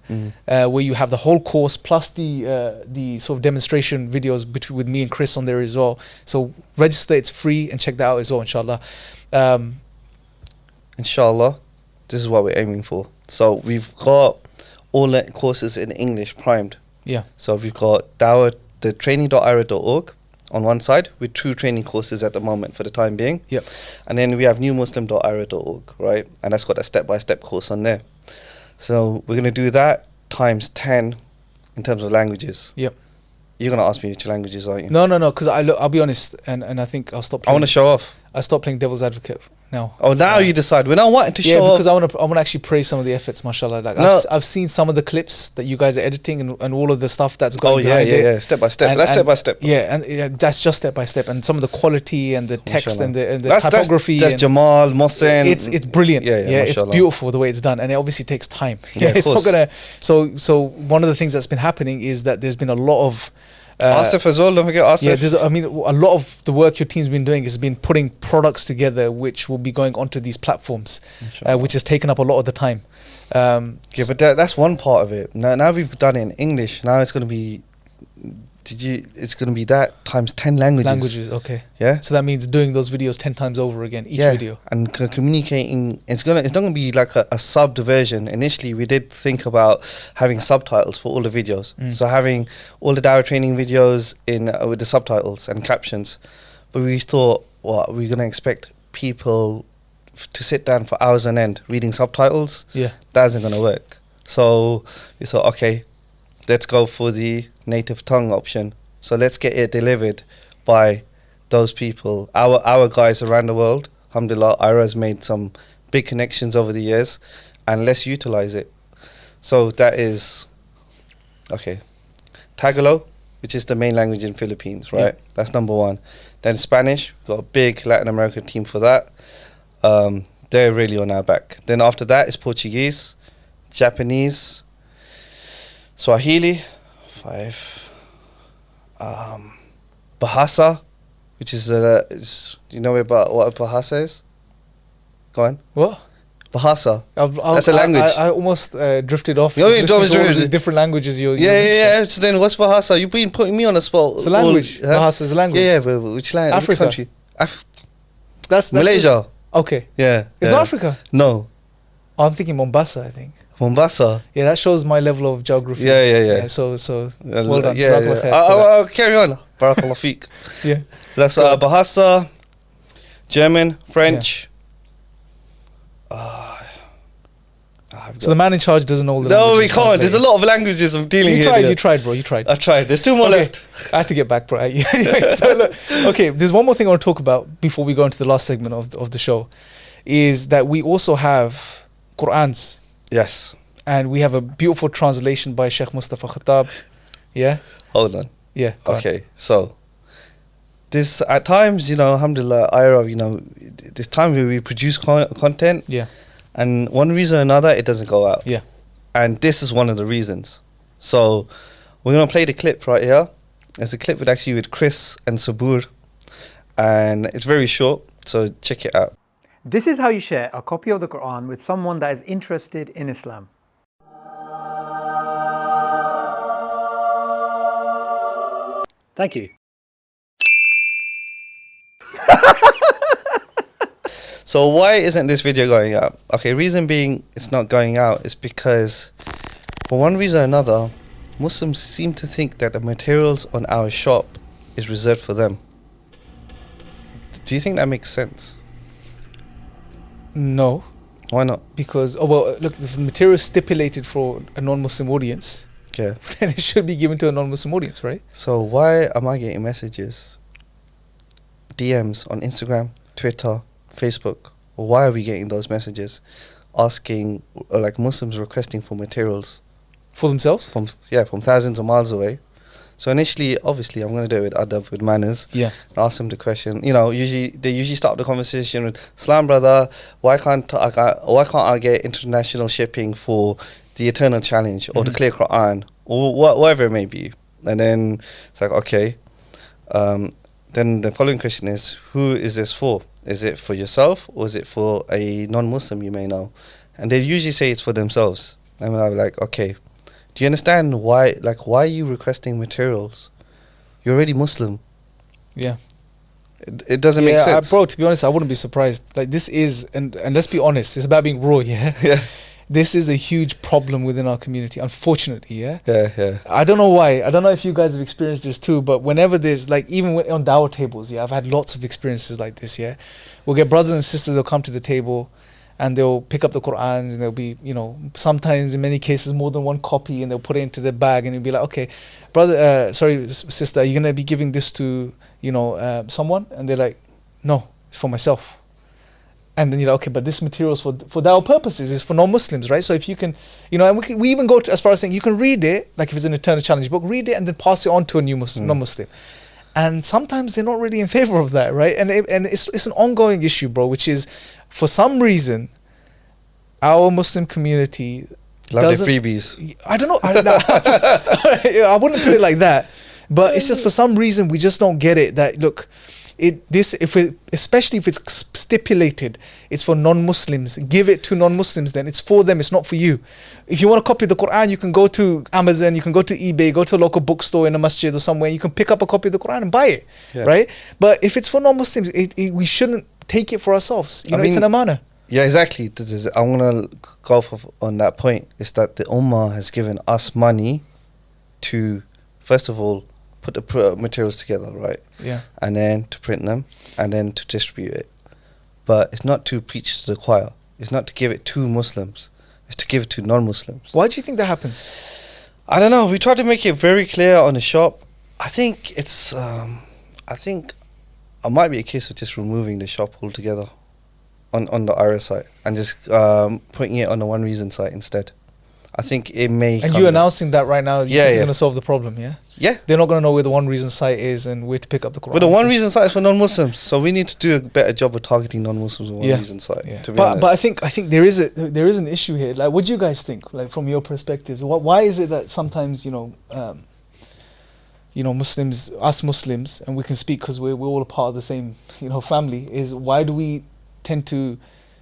where you have the whole course plus the sort of demonstration videos with me and Chris on there as well. So register, it's free, and check that out as well, inshallah. Inshallah, this is what we're aiming for. So we've got all the courses in English primed. Yeah. So we've got da'wah, the training.iera.org on one side with 2 training courses at the moment for the time being. Yep. And then we have newmuslim.iera.org, right? And that's got a step-by-step course on there. So we're going to do that times 10 in terms of languages. Yep. You're going to ask me which languages, aren't you? No, because I'll be honest, and I think I'll stop playing. I want to show off. I stopped playing devil's advocate No. Oh, now you decide. When I wanted to Yeah, show because up, I want to actually praise some of the efforts, mashallah. Like No. I've seen some of the clips that you guys are editing and all of the stuff that's going oh yeah, behind it. yeah, step by step. And- That's step and- by step. Yeah, and that's just step by step, and some of the quality and the text and the That's typography. That's and Jamal, Mohsen. it's brilliant. Yeah, yeah, it's mashallah. beautiful the way it's done, and it obviously takes time. Yeah, of it's not course. gonna. So one of the things that's been happening is that there's been a lot of. Asif as well. Don't forget Asif. Yeah, a lot of the work your team's been doing has been putting products together which will be going onto these platforms, which has taken up a lot of the time. Yeah, but that's one part of it. Now we've done it in English. Now it's going to be. It's going to be that times 10 languages. Okay. Yeah. So that means doing those videos 10 times over again, each video. And communicating. It's not going to be like a subbed version. Initially, we did think about having subtitles for all the videos. So having all the Dawah training videos in with the subtitles and captions. But we thought, what, we're going to expect people to sit down for hours on end reading subtitles? Yeah. That isn't going to work. So we thought, okay, let's go for the native tongue option. So let's get it delivered by those people, our guys around the world. Alhamdulillah, iERA has made some big connections over the years, and let's utilize it. So that is, okay, Tagalog, which is the main language in Philippines, right? Yeah. That's number one. Then Spanish, we've got a big Latin American team for that. They're really on our back. Then after that is Portuguese, Japanese, Swahili, 5. Bahasa, which is do you know about what a Bahasa is? Go on. What? Bahasa. That's a language. I almost drifted off. You Listening to all of these different languages. Yeah. So then, what's Bahasa? You've been putting me on the spot. It's a language. Bahasa is a language. Yeah, but which language? Africa. Which country? That's Malaysia. Okay. Yeah. It's not Africa. No. I'm thinking Mombasa, I think. Mombasa. Yeah, that shows my level of geography. Yeah. So well done. Yeah. I'll carry on. Barakallah feek. Yeah. So that's Bahasa, German, French. So the man in charge doesn't know all the No, languages. we can't. There's a lot of languages I'm dealing here. You tried, bro. You tried. I tried. There's 2 more left. I had to get back, bro. So look, okay, there's one more thing I want to talk about before we go into the last segment of the show, is that we also have Qur'ans. Yes. And we have a beautiful translation by Sheikh Mustafa Khattab. Yeah? Hold on. Yeah. Okay, so this at times, alhamdulillah, iERA, this time we produce content. Yeah. And one reason or another, it doesn't go out. Yeah. And this is one of the reasons. So we're going to play the clip right here. It's a clip with Chris and Sabur. And it's very short, so check it out. This is how you share a copy of the Quran with someone that is interested in Islam. Thank you. So why isn't this video going out? Okay, reason being it's not going out is because for one reason or another, Muslims seem to think that the materials on our shop is reserved for them. Do you think that makes sense? No. Why not? Because, look, the material is stipulated for a non-Muslim audience. Yeah. Then it should be given to a non-Muslim audience, right? So why am I getting messages, DMs on Instagram, Twitter, Facebook? Why are we getting those messages asking, like Muslims requesting for materials? For themselves? From thousands of miles away. So initially, obviously, I'm going to do it with adab, with manners. Yeah. And ask them the question. They usually start the conversation with, "Salam, brother. Why can't I get international shipping for the Eternal Challenge or the Clear Quran or whatever it may be?" And then it's like, okay. Then the following question is, who is this for? Is it for yourself or is it for a non-Muslim you may know? And they usually say it's for themselves. And I'm like, okay. Do you understand why are you requesting materials? You're already Muslim. Yeah. It doesn't make sense. Bro, to be honest, I wouldn't be surprised. Like this is, and let's be honest, it's about being raw, yeah? Yeah. This is a huge problem within our community, unfortunately, yeah? Yeah. I don't know why. I don't know if you guys have experienced this too, but whenever there's, like, even on Dawah tables, yeah, I've had lots of experiences like this, yeah? We'll get brothers and sisters, they'll come to the table, and they'll pick up the Qur'ans, and there'll be, sometimes in many cases more than one copy, and they'll put it into their bag, and you'll be like, okay, brother, sister, are you going to be giving this to, someone? And they're like, no, it's for myself. And then you're like, okay, but this material is for Dawah purposes, is for non-Muslims, right? So if you can, you know, and we even go to as far as saying you can read it, like if it's an Eternal Challenge book, read it and then pass it on to a new non-Muslim. And sometimes they're not really in favor of that, right? And it's an ongoing issue, bro, which is for some reason our Muslim community love the freebies. I don't know. I wouldn't put it like that, but it's just for some reason we just don't get it. That look, especially if it's stipulated, it's for non-Muslims. Give it to non-Muslims. Then it's for them. It's not for you. If you want to copy the Quran, you can go to Amazon. You can go to eBay. Go to a local bookstore in a masjid or somewhere. You can pick up a copy of the Quran and buy it, right? But if it's for non-Muslims, we shouldn't take it for ourselves. You know, it's an amana. Yeah, exactly. I want to go off on that point. Is that the Ummah has given us money to, first of all, put the materials together, right? Yeah. And then to print them, and then to distribute it. But it's not to preach to the choir. It's not to give it to Muslims. It's to give it to non-Muslims. Why do you think that happens? I don't know. We try to make it very clear on the shop. I think it's. I think it might be a case of just removing the shop altogether on the iERA site and just putting it on the One Reason site instead. I think it may. And you announcing that right now, you think it's going to solve the problem, yeah? Yeah. They're not going to know where the One Reason site is and where to pick up the Quran. But the One Reason site is for non-Muslims, so we need to do a better job of targeting non-Muslims on One Reason site. Yeah. To be honest. But I think there is an issue here. Like, what do you guys think? Like, from your perspective, why is it that sometimes Muslims, us Muslims, and we can speak because we're all a part of the same family. Is why do we tend to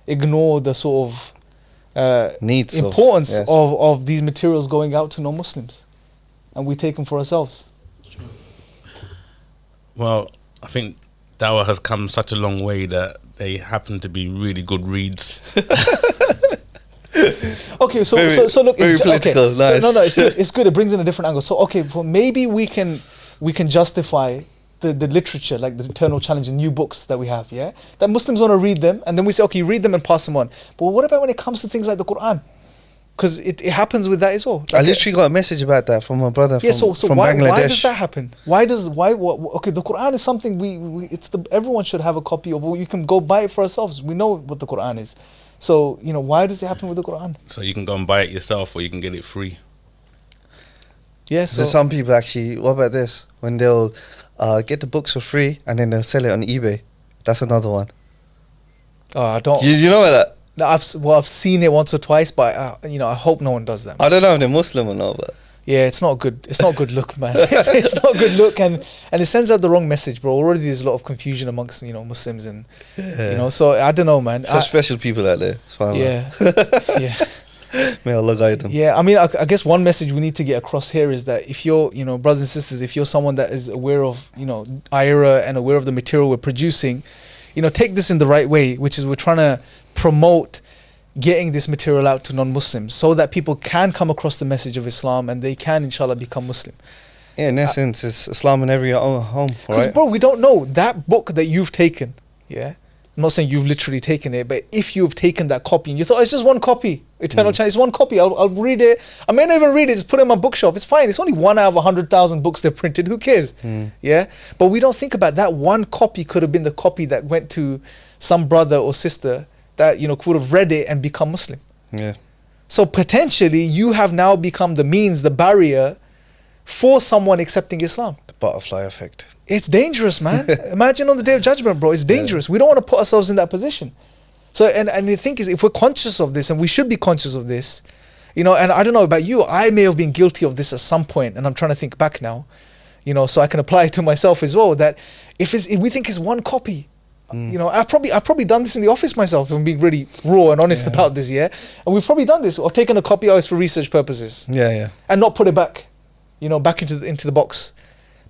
ignore the sort of needs importance of these materials going out to non-Muslims, and we take them for ourselves? Well, I think Dawah has come such a long way that they happen to be really good reads. Okay, so look, very political. Okay. Nice. So, no, it's good. It brings in a different angle. So okay, well, maybe we can justify the literature, like the Eternal Challenge and new books that we have, that Muslims want to read them, and then we say, okay, read them and pass them on. But what about when it comes to things like the Quran? Because it happens with that as well. Like I literally got a message about that from my brother from Bangladesh. Why does that happen? Okay, the Quran is something everyone should have a copy of. You can go buy it for ourselves. We know what the Quran is. So, why does it happen with the Quran? So you can go and buy it yourself, or you can get it free. Yeah, so there's some people actually, what about this? When they'll get the books for free and then they'll sell it on eBay. That's another one. Oh, I don't. You know about that? No, I've seen it once or twice, but I hope no one does that. I don't know if they're Muslim or not, but yeah, it's not good. It's not good look, man. It's not good look, and it sends out the wrong message, bro. Already there's a lot of confusion amongst Muslims, and so I don't know, man. Such special people out there. Yeah. May Allah guide them. Yeah, I mean, I guess one message we need to get across here is that if you're, brothers and sisters, if you're someone that is aware of, iERA and aware of the material we're producing, take this in the right way, which is we're trying to promote getting this material out to non-Muslims so that people can come across the message of Islam and they can, inshallah, become Muslim. Yeah, in essence, it's Islam in every home, Because, right? bro, we don't know. That book that you've taken, I'm not saying you've literally taken it, but if you've taken that copy and you thought, it's just one copy, Eternal Challenge, it's one copy, I'll read it. I may not even read it, just put it in my bookshelf. It's fine. It's only 1 out of 100,000 books they've printed. Who cares? Yeah? But we don't think about that one copy could have been the copy that went to some brother or sister that, could have read it and become Muslim. Yeah. So potentially you have now become the means, the barrier for someone accepting Islam. The butterfly effect. It's dangerous, man. Imagine on the Day of Judgment, bro. It's dangerous. We don't want to put ourselves in that position. So, and the thing is, if we're conscious of this, and we should be conscious of this, and I don't know about you, I may have been guilty of this at some point, and I'm trying to think back now, so I can apply it to myself as well, that if we think it's one copy, I've probably done this in the office myself, if I'm being really raw and honest about this, and we've probably done this, or taken a copy, it's for research purposes. Yeah. And not put it back, back into the box.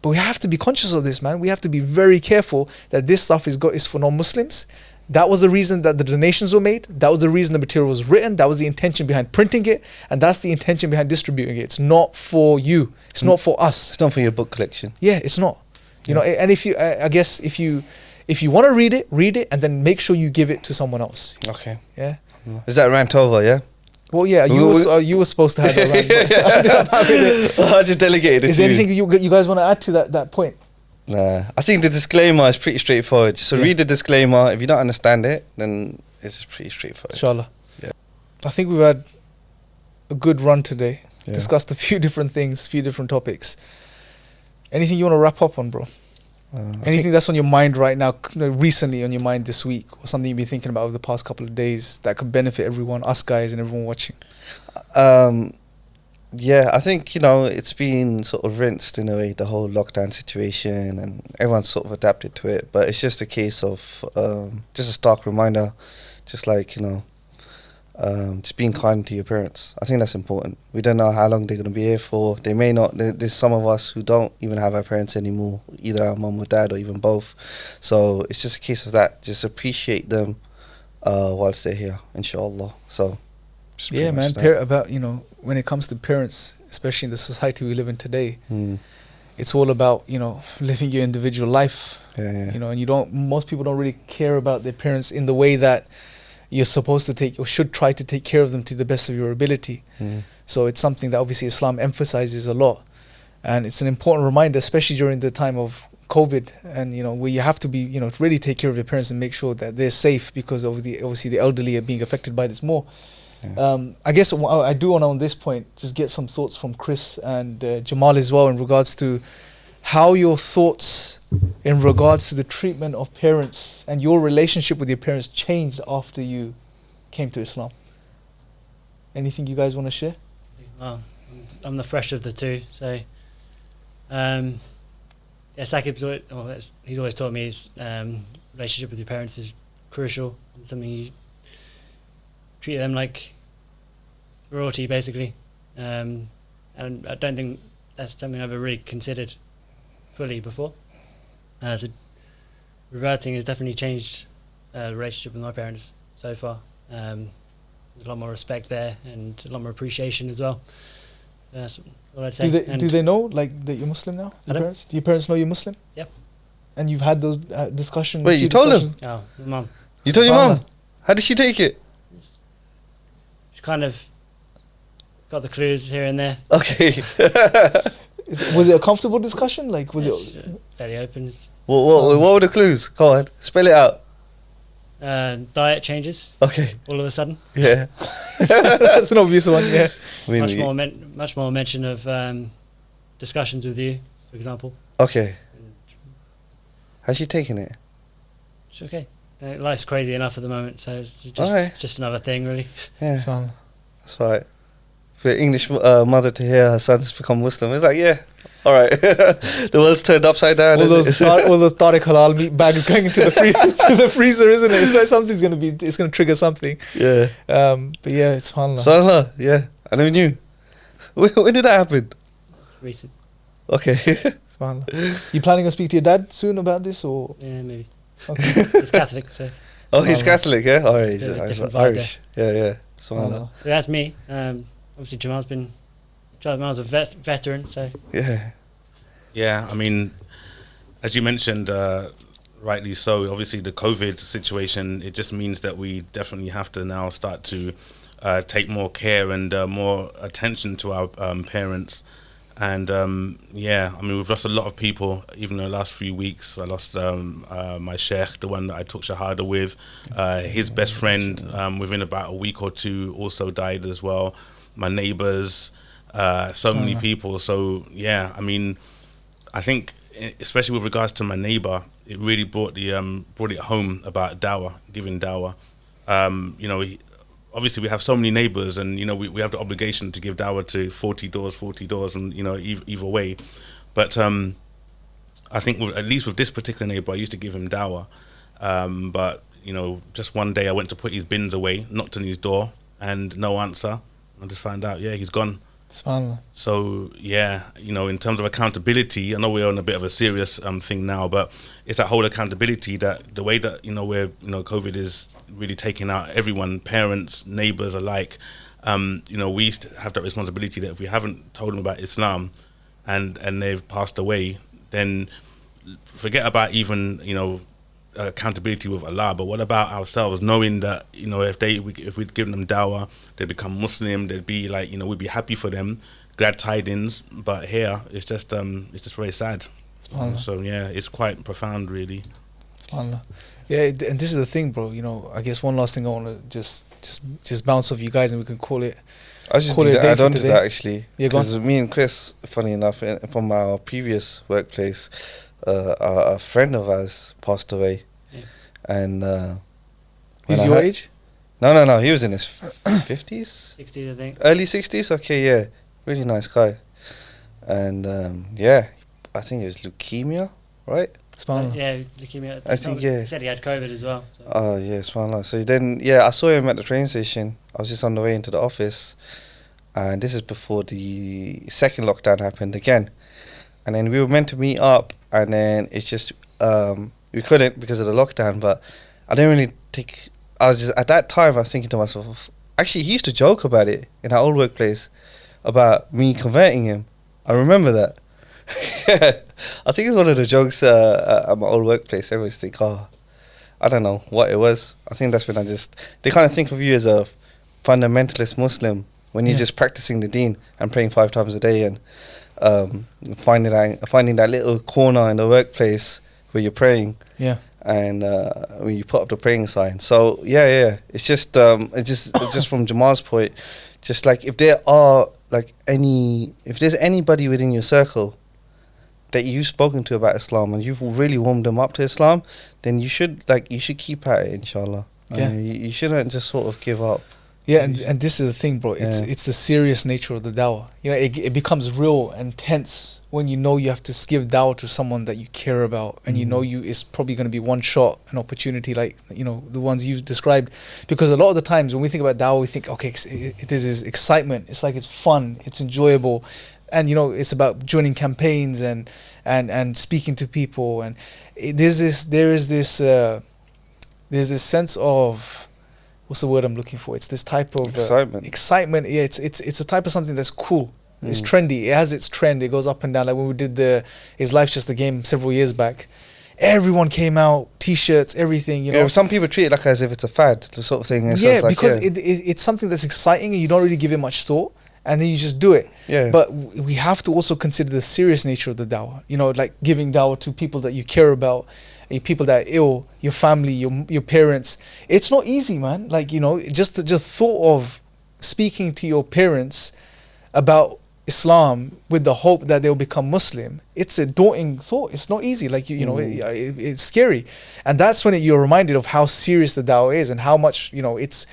But we have to be conscious of this, man. We have to be very careful that this stuff is for non-Muslims. That was the reason that the donations were made. That was the reason the material was written. That was the intention behind printing it. And that's the intention behind distributing it. It's not for you. It's not for us. It's not for your book collection. Yeah, it's not. And if you, I guess if you want to read it and then make sure you give it to someone else. Okay. Yeah. Is that rant over, yeah? Well, yeah, you were supposed to have that rant. I ended up having it. I just delegated it. Is there anything you guys want to add to that point? Nah, I think the disclaimer is pretty straightforward. So read the disclaimer. If you don't understand it, then It's pretty straightforward. Inshallah. Yeah. I think we've had a good run today. Yeah. Discussed a few different things, few different topics. Anything you want to wrap up on, bro? Anything that's on your mind right now, recently on your mind this week, or something you've been thinking about over the past couple of days that could benefit everyone, us guys and everyone watching? Yeah, I think, you know, it's been sort of rinsed in a way, the whole lockdown situation, and everyone's sort of adapted to it. But it's just a case of just a stark reminder, just like, you know, just being kind to your parents. I think that's important. We don't know how long they're going to be here for. They may not. There's some of us who don't even have our parents anymore, either our mum or dad or even both. So it's just a case of that. Just appreciate them whilst they're here, inshallah. So just Yeah, pretty man. much that. About, you know, when it comes to parents, especially in the society we live in today, Mm. it's all about, you know, living your individual life. Yeah. You know, and most people don't really care about their parents in the way that you're supposed to take or should try to take care of them to the best of your ability. Mm. So it's something that obviously Islam emphasizes a lot, and it's an important reminder, especially during the time of COVID, and, you know, where you have to be, you know, really take care of your parents and make sure that they're safe, because of obviously the elderly are being affected by this more. I guess I do want to, on this point, just get some thoughts from Chris and Jamal as well in regards to how your thoughts in regards to the treatment of parents and your relationship with your parents changed after you came to Islam. Anything you guys want to share? Well, I'm the fresh of the two, so yeah, Sakib's he's always taught me his relationship with your parents is crucial, and something you treat them like royalty, basically, and I don't think that's something I've ever really considered fully before. So reverting has definitely changed the relationship with my parents so far. There's a lot more respect there and a lot more appreciation as well. That's what I'd say. Do they know, like, that you're Muslim now? Your parents? Do your parents know you're Muslim? Yep. And you've had those discussions? Wait, you told them? Oh, my mum. You told your mum? How did she take it? She kind of got the clues here and there. Okay. Was it a comfortable discussion? Like, was it fairly open? What were the clues? Go on, spell it out. Diet changes. Okay. All of a sudden. Yeah. That's an obvious one. Yeah. Much more mention of discussions with you, for example. Okay. How's she taking it? It's okay. Life's crazy enough at the moment, so it's just another thing, really. Yeah. That's right. For an English mother to hear her son's become Muslim, it's like, yeah, all right. The world's turned upside down. All those Tariq Halal meat bags going into the freezer, isn't it? It's like something's it's gonna trigger something. Yeah. But yeah, it's SubhanAllah. SubhanAllah, yeah. I never knew. When did that happen? Recent. Okay. SubhanAllah. You planning to speak to your dad soon about this, or? Yeah, maybe. Okay. He's Catholic, so. Oh, he's Catholic, yeah? All right, he's Irish. Yeah. SubhanAllah. That's me. Obviously, Jamal's a veteran, so. Yeah, I mean, as you mentioned, rightly so, obviously the COVID situation, it just means that we definitely have to now start to take more care and more attention to our parents. And yeah, I mean, we've lost a lot of people, even in the last few weeks. I lost my sheikh, the one that I took Shahada with. His best friend, within about a week or two, also died as well. My neighbours, so many people. So yeah, I mean, I think especially with regards to my neighbour, it really brought it home about Dawah, giving Dawah. You know, obviously we have so many neighbours, and you know we have the obligation to give Dawah to 40 doors, and you know either way. But I think at least with this particular neighbour, I used to give him Dawah. But you know, just one day I went to put his bins away, knocked on his door, and no answer. I just found out, yeah, he's gone. SubhanAllah. So yeah, you know, in terms of accountability, I know we're on a bit of a serious thing now, but it's that whole accountability, that the way that COVID is really taking out everyone, parents, neighbours alike. You know, we used to have that responsibility that if we haven't told them about Islam, and they've passed away, then forget about even accountability with Allah. But what about ourselves, knowing that if we'd given them Dawah, they'd become Muslim, they'd be like, we'd be happy for them, glad tidings. But here it's just very sad. So yeah, it's quite profound, really. SubhanAllah. Yeah, and this is the thing, bro. You know, I guess one last thing I want to just bounce off you guys, and we can call it. I was just Call it a day add for on to today. that actually, Yeah, go on. because me and Chris, funny enough, from our previous workplace, a friend of ours passed away, and He's when I your heard- age? No, he was in his 50s, 60s, I think. early 60s. Okay, yeah, really nice guy, and yeah, I think it was leukemia, right? SubhanAllah. Yeah, leukemia. I think, yeah. He said he had COVID as well. So. Oh yeah, subhanAllah. So then, yeah, I saw him at the train station. I was just on the way into the office, and this is before the second lockdown happened again. And then we were meant to meet up, and then it's just we couldn't because of the lockdown. But I didn't really take. I was just at that time. I was thinking to myself. Actually, he used to joke about it in our old workplace about me converting him. I remember that. I think it's one of the jokes at my old workplace. Everyone used to think, oh, I don't know what it was. I think that's when they kind of think of you as a fundamentalist Muslim when you're just practicing the deen and praying 5 times a day and finding that little corner in the workplace where you're praying. Yeah. And when you put up the praying sign. So yeah, it's just from Jamal's point, just like if there's anybody within your circle that you've spoken to about Islam and you've really warmed them up to Islam, then you should keep at it, inshallah. Yeah. You shouldn't just sort of give up. Yeah, and this is the thing, bro. It's the serious nature of the dawah. You know, it becomes real and tense when you know you have to give dawah to someone that you care about, and you know it's probably going to be one shot, an opportunity like, you know, the ones you described. Because a lot of the times when we think about dawah, we think, okay, there's this excitement. It's like it's fun, it's enjoyable, and you know, it's about joining campaigns and speaking to people, and there's this sense of, what's the word I'm looking for? It's this type of excitement. Yeah, it's a type of something that's cool. It's trendy. It has its trend. It goes up and down. Like when we did Is Life's Just a Game several years back, everyone came out, t-shirts, everything. You know, some people treat it like as if it's a fad, the sort of thing. It's yeah, like, because it's something that's exciting and you don't really give it much thought, and then you just do it. Yeah. But we have to also consider the serious nature of the dawah. You know, like giving dawah to people that you care about, people that are ill, your family, your parents. It's not easy, man. Like, you know, just thought of speaking to your parents about Islam with the hope that they'll become Muslim, it's a daunting thought. It's not easy. Like, you know, it's scary. And that's when you're reminded of how serious the dawah is and how much, you know, it's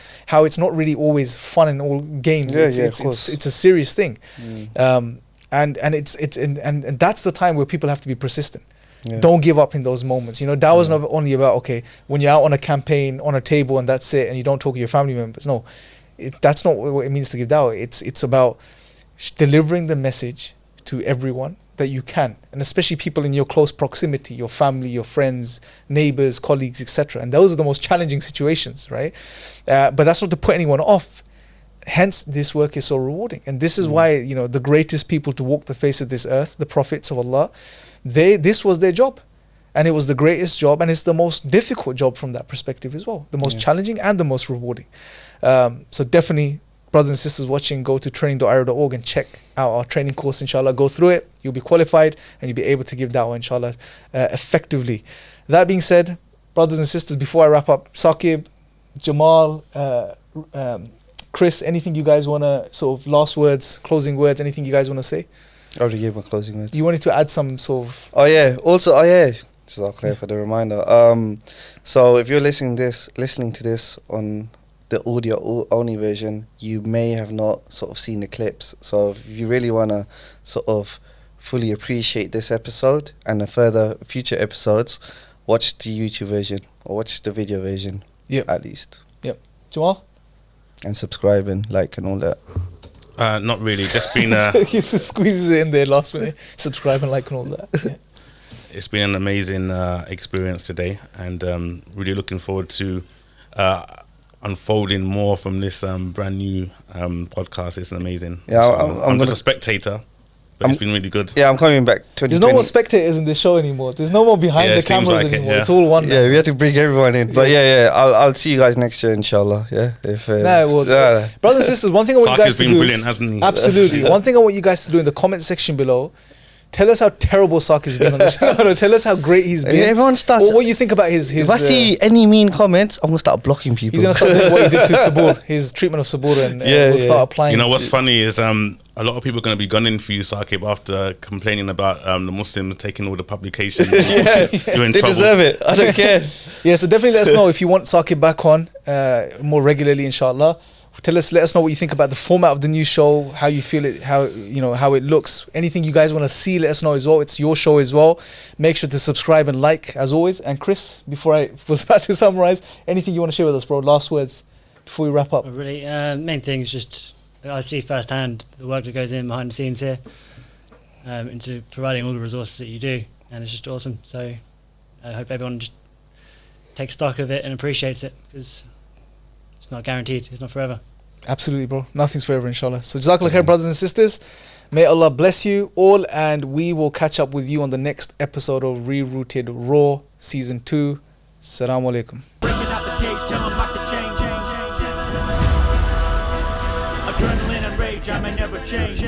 not really always fun and all games. It's a serious thing. And that's the time where people have to be persistent. Yeah. Don't give up in those moments. You know, dawah is not only about, okay, when you're out on a campaign, on a table, and that's it, and you don't talk to your family members. No, that's not what it means to give dawah. It's about delivering the message to everyone that you can, and especially people in your close proximity, your family, your friends, neighbors, colleagues, etc. And those are the most challenging situations, right? But that's not to put anyone off. Hence, this work is so rewarding. And this is why, you know, the greatest people to walk the face of this earth, the prophets of Allah, this was their job, and it was the greatest job, and it's the most difficult job from that perspective as well, the most challenging and the most rewarding. So definitely, brothers and sisters watching, go to training.iERA.org and check out our training course, inshallah. Go through it, you'll be qualified and you'll be able to give da'wah, inshallah, effectively. That being said, brothers and sisters, before I wrap up, Saqib, Jamal, Chris, anything you guys want to, sort of last words, closing words, anything you guys want to say? I already gave my closing words. You wanted to add some sort of... Just I'll clear for the reminder. So if you're listening to this on the audio only version, you may have not sort of seen the clips. So if you really want to sort of fully appreciate this episode and the further future episodes, watch the YouTube version or watch the video version at least. Yep. Jamal? And subscribe and like and all that. Not really, just been he squeezes it in there last minute. Subscribe and like and all that. Yeah. It's been an amazing experience today, and really looking forward to unfolding more from this brand new podcast. It's amazing. Yeah, I'm just a spectator, but it's been really good. Yeah, I'm coming back. There's no more spectators in the show anymore. There's no more behind the cameras anymore. It's all one. Yeah, we have to bring everyone in. But I'll see you guys next year, inshallah. Yeah. Brothers and sisters, one thing I want you guys to do. Sarki's been brilliant, hasn't he? Absolutely. One thing I want you guys to do in the comment section below, tell us how terrible Sakib's been on the show. No, tell us how great he's been. Everyone starts. Or what you think about his If I see any mean comments, I'm gonna start blocking people. he's gonna start doing what he did to Sabur, his treatment of Sabur, and we'll start applying. You know what's funny is a lot of people are going to be gunning for you, Sakib, after complaining about the Muslims taking all the publications. You're in They trouble. deserve it. I don't care. Yeah, so definitely let us know if you want Sakib back on more regularly, inshallah. Let us know what you think about the format of the new show, how you feel it, how it looks. Anything you guys want to see, let us know as well. It's your show as well. Make sure to subscribe and like as always. And Chris, before I was about to summarize, anything you want to share with us, bro? Last words before we wrap up. Really, main thing is just I see firsthand the work that goes in behind the scenes here into providing all the resources that you do, and it's just awesome. So I hope everyone just takes stock of it and appreciates it, because it's not guaranteed. It's not forever. Absolutely, bro. Nothing's forever, inshallah. So Jazakallah khair, brothers and sisters. May Allah bless you all, and we will catch up with you on the next episode of ReRooted Raw Season 2. Assalamu alaikum. Breaking out the cage, tell 'em like the change. Adrenaline and rage, I may never change.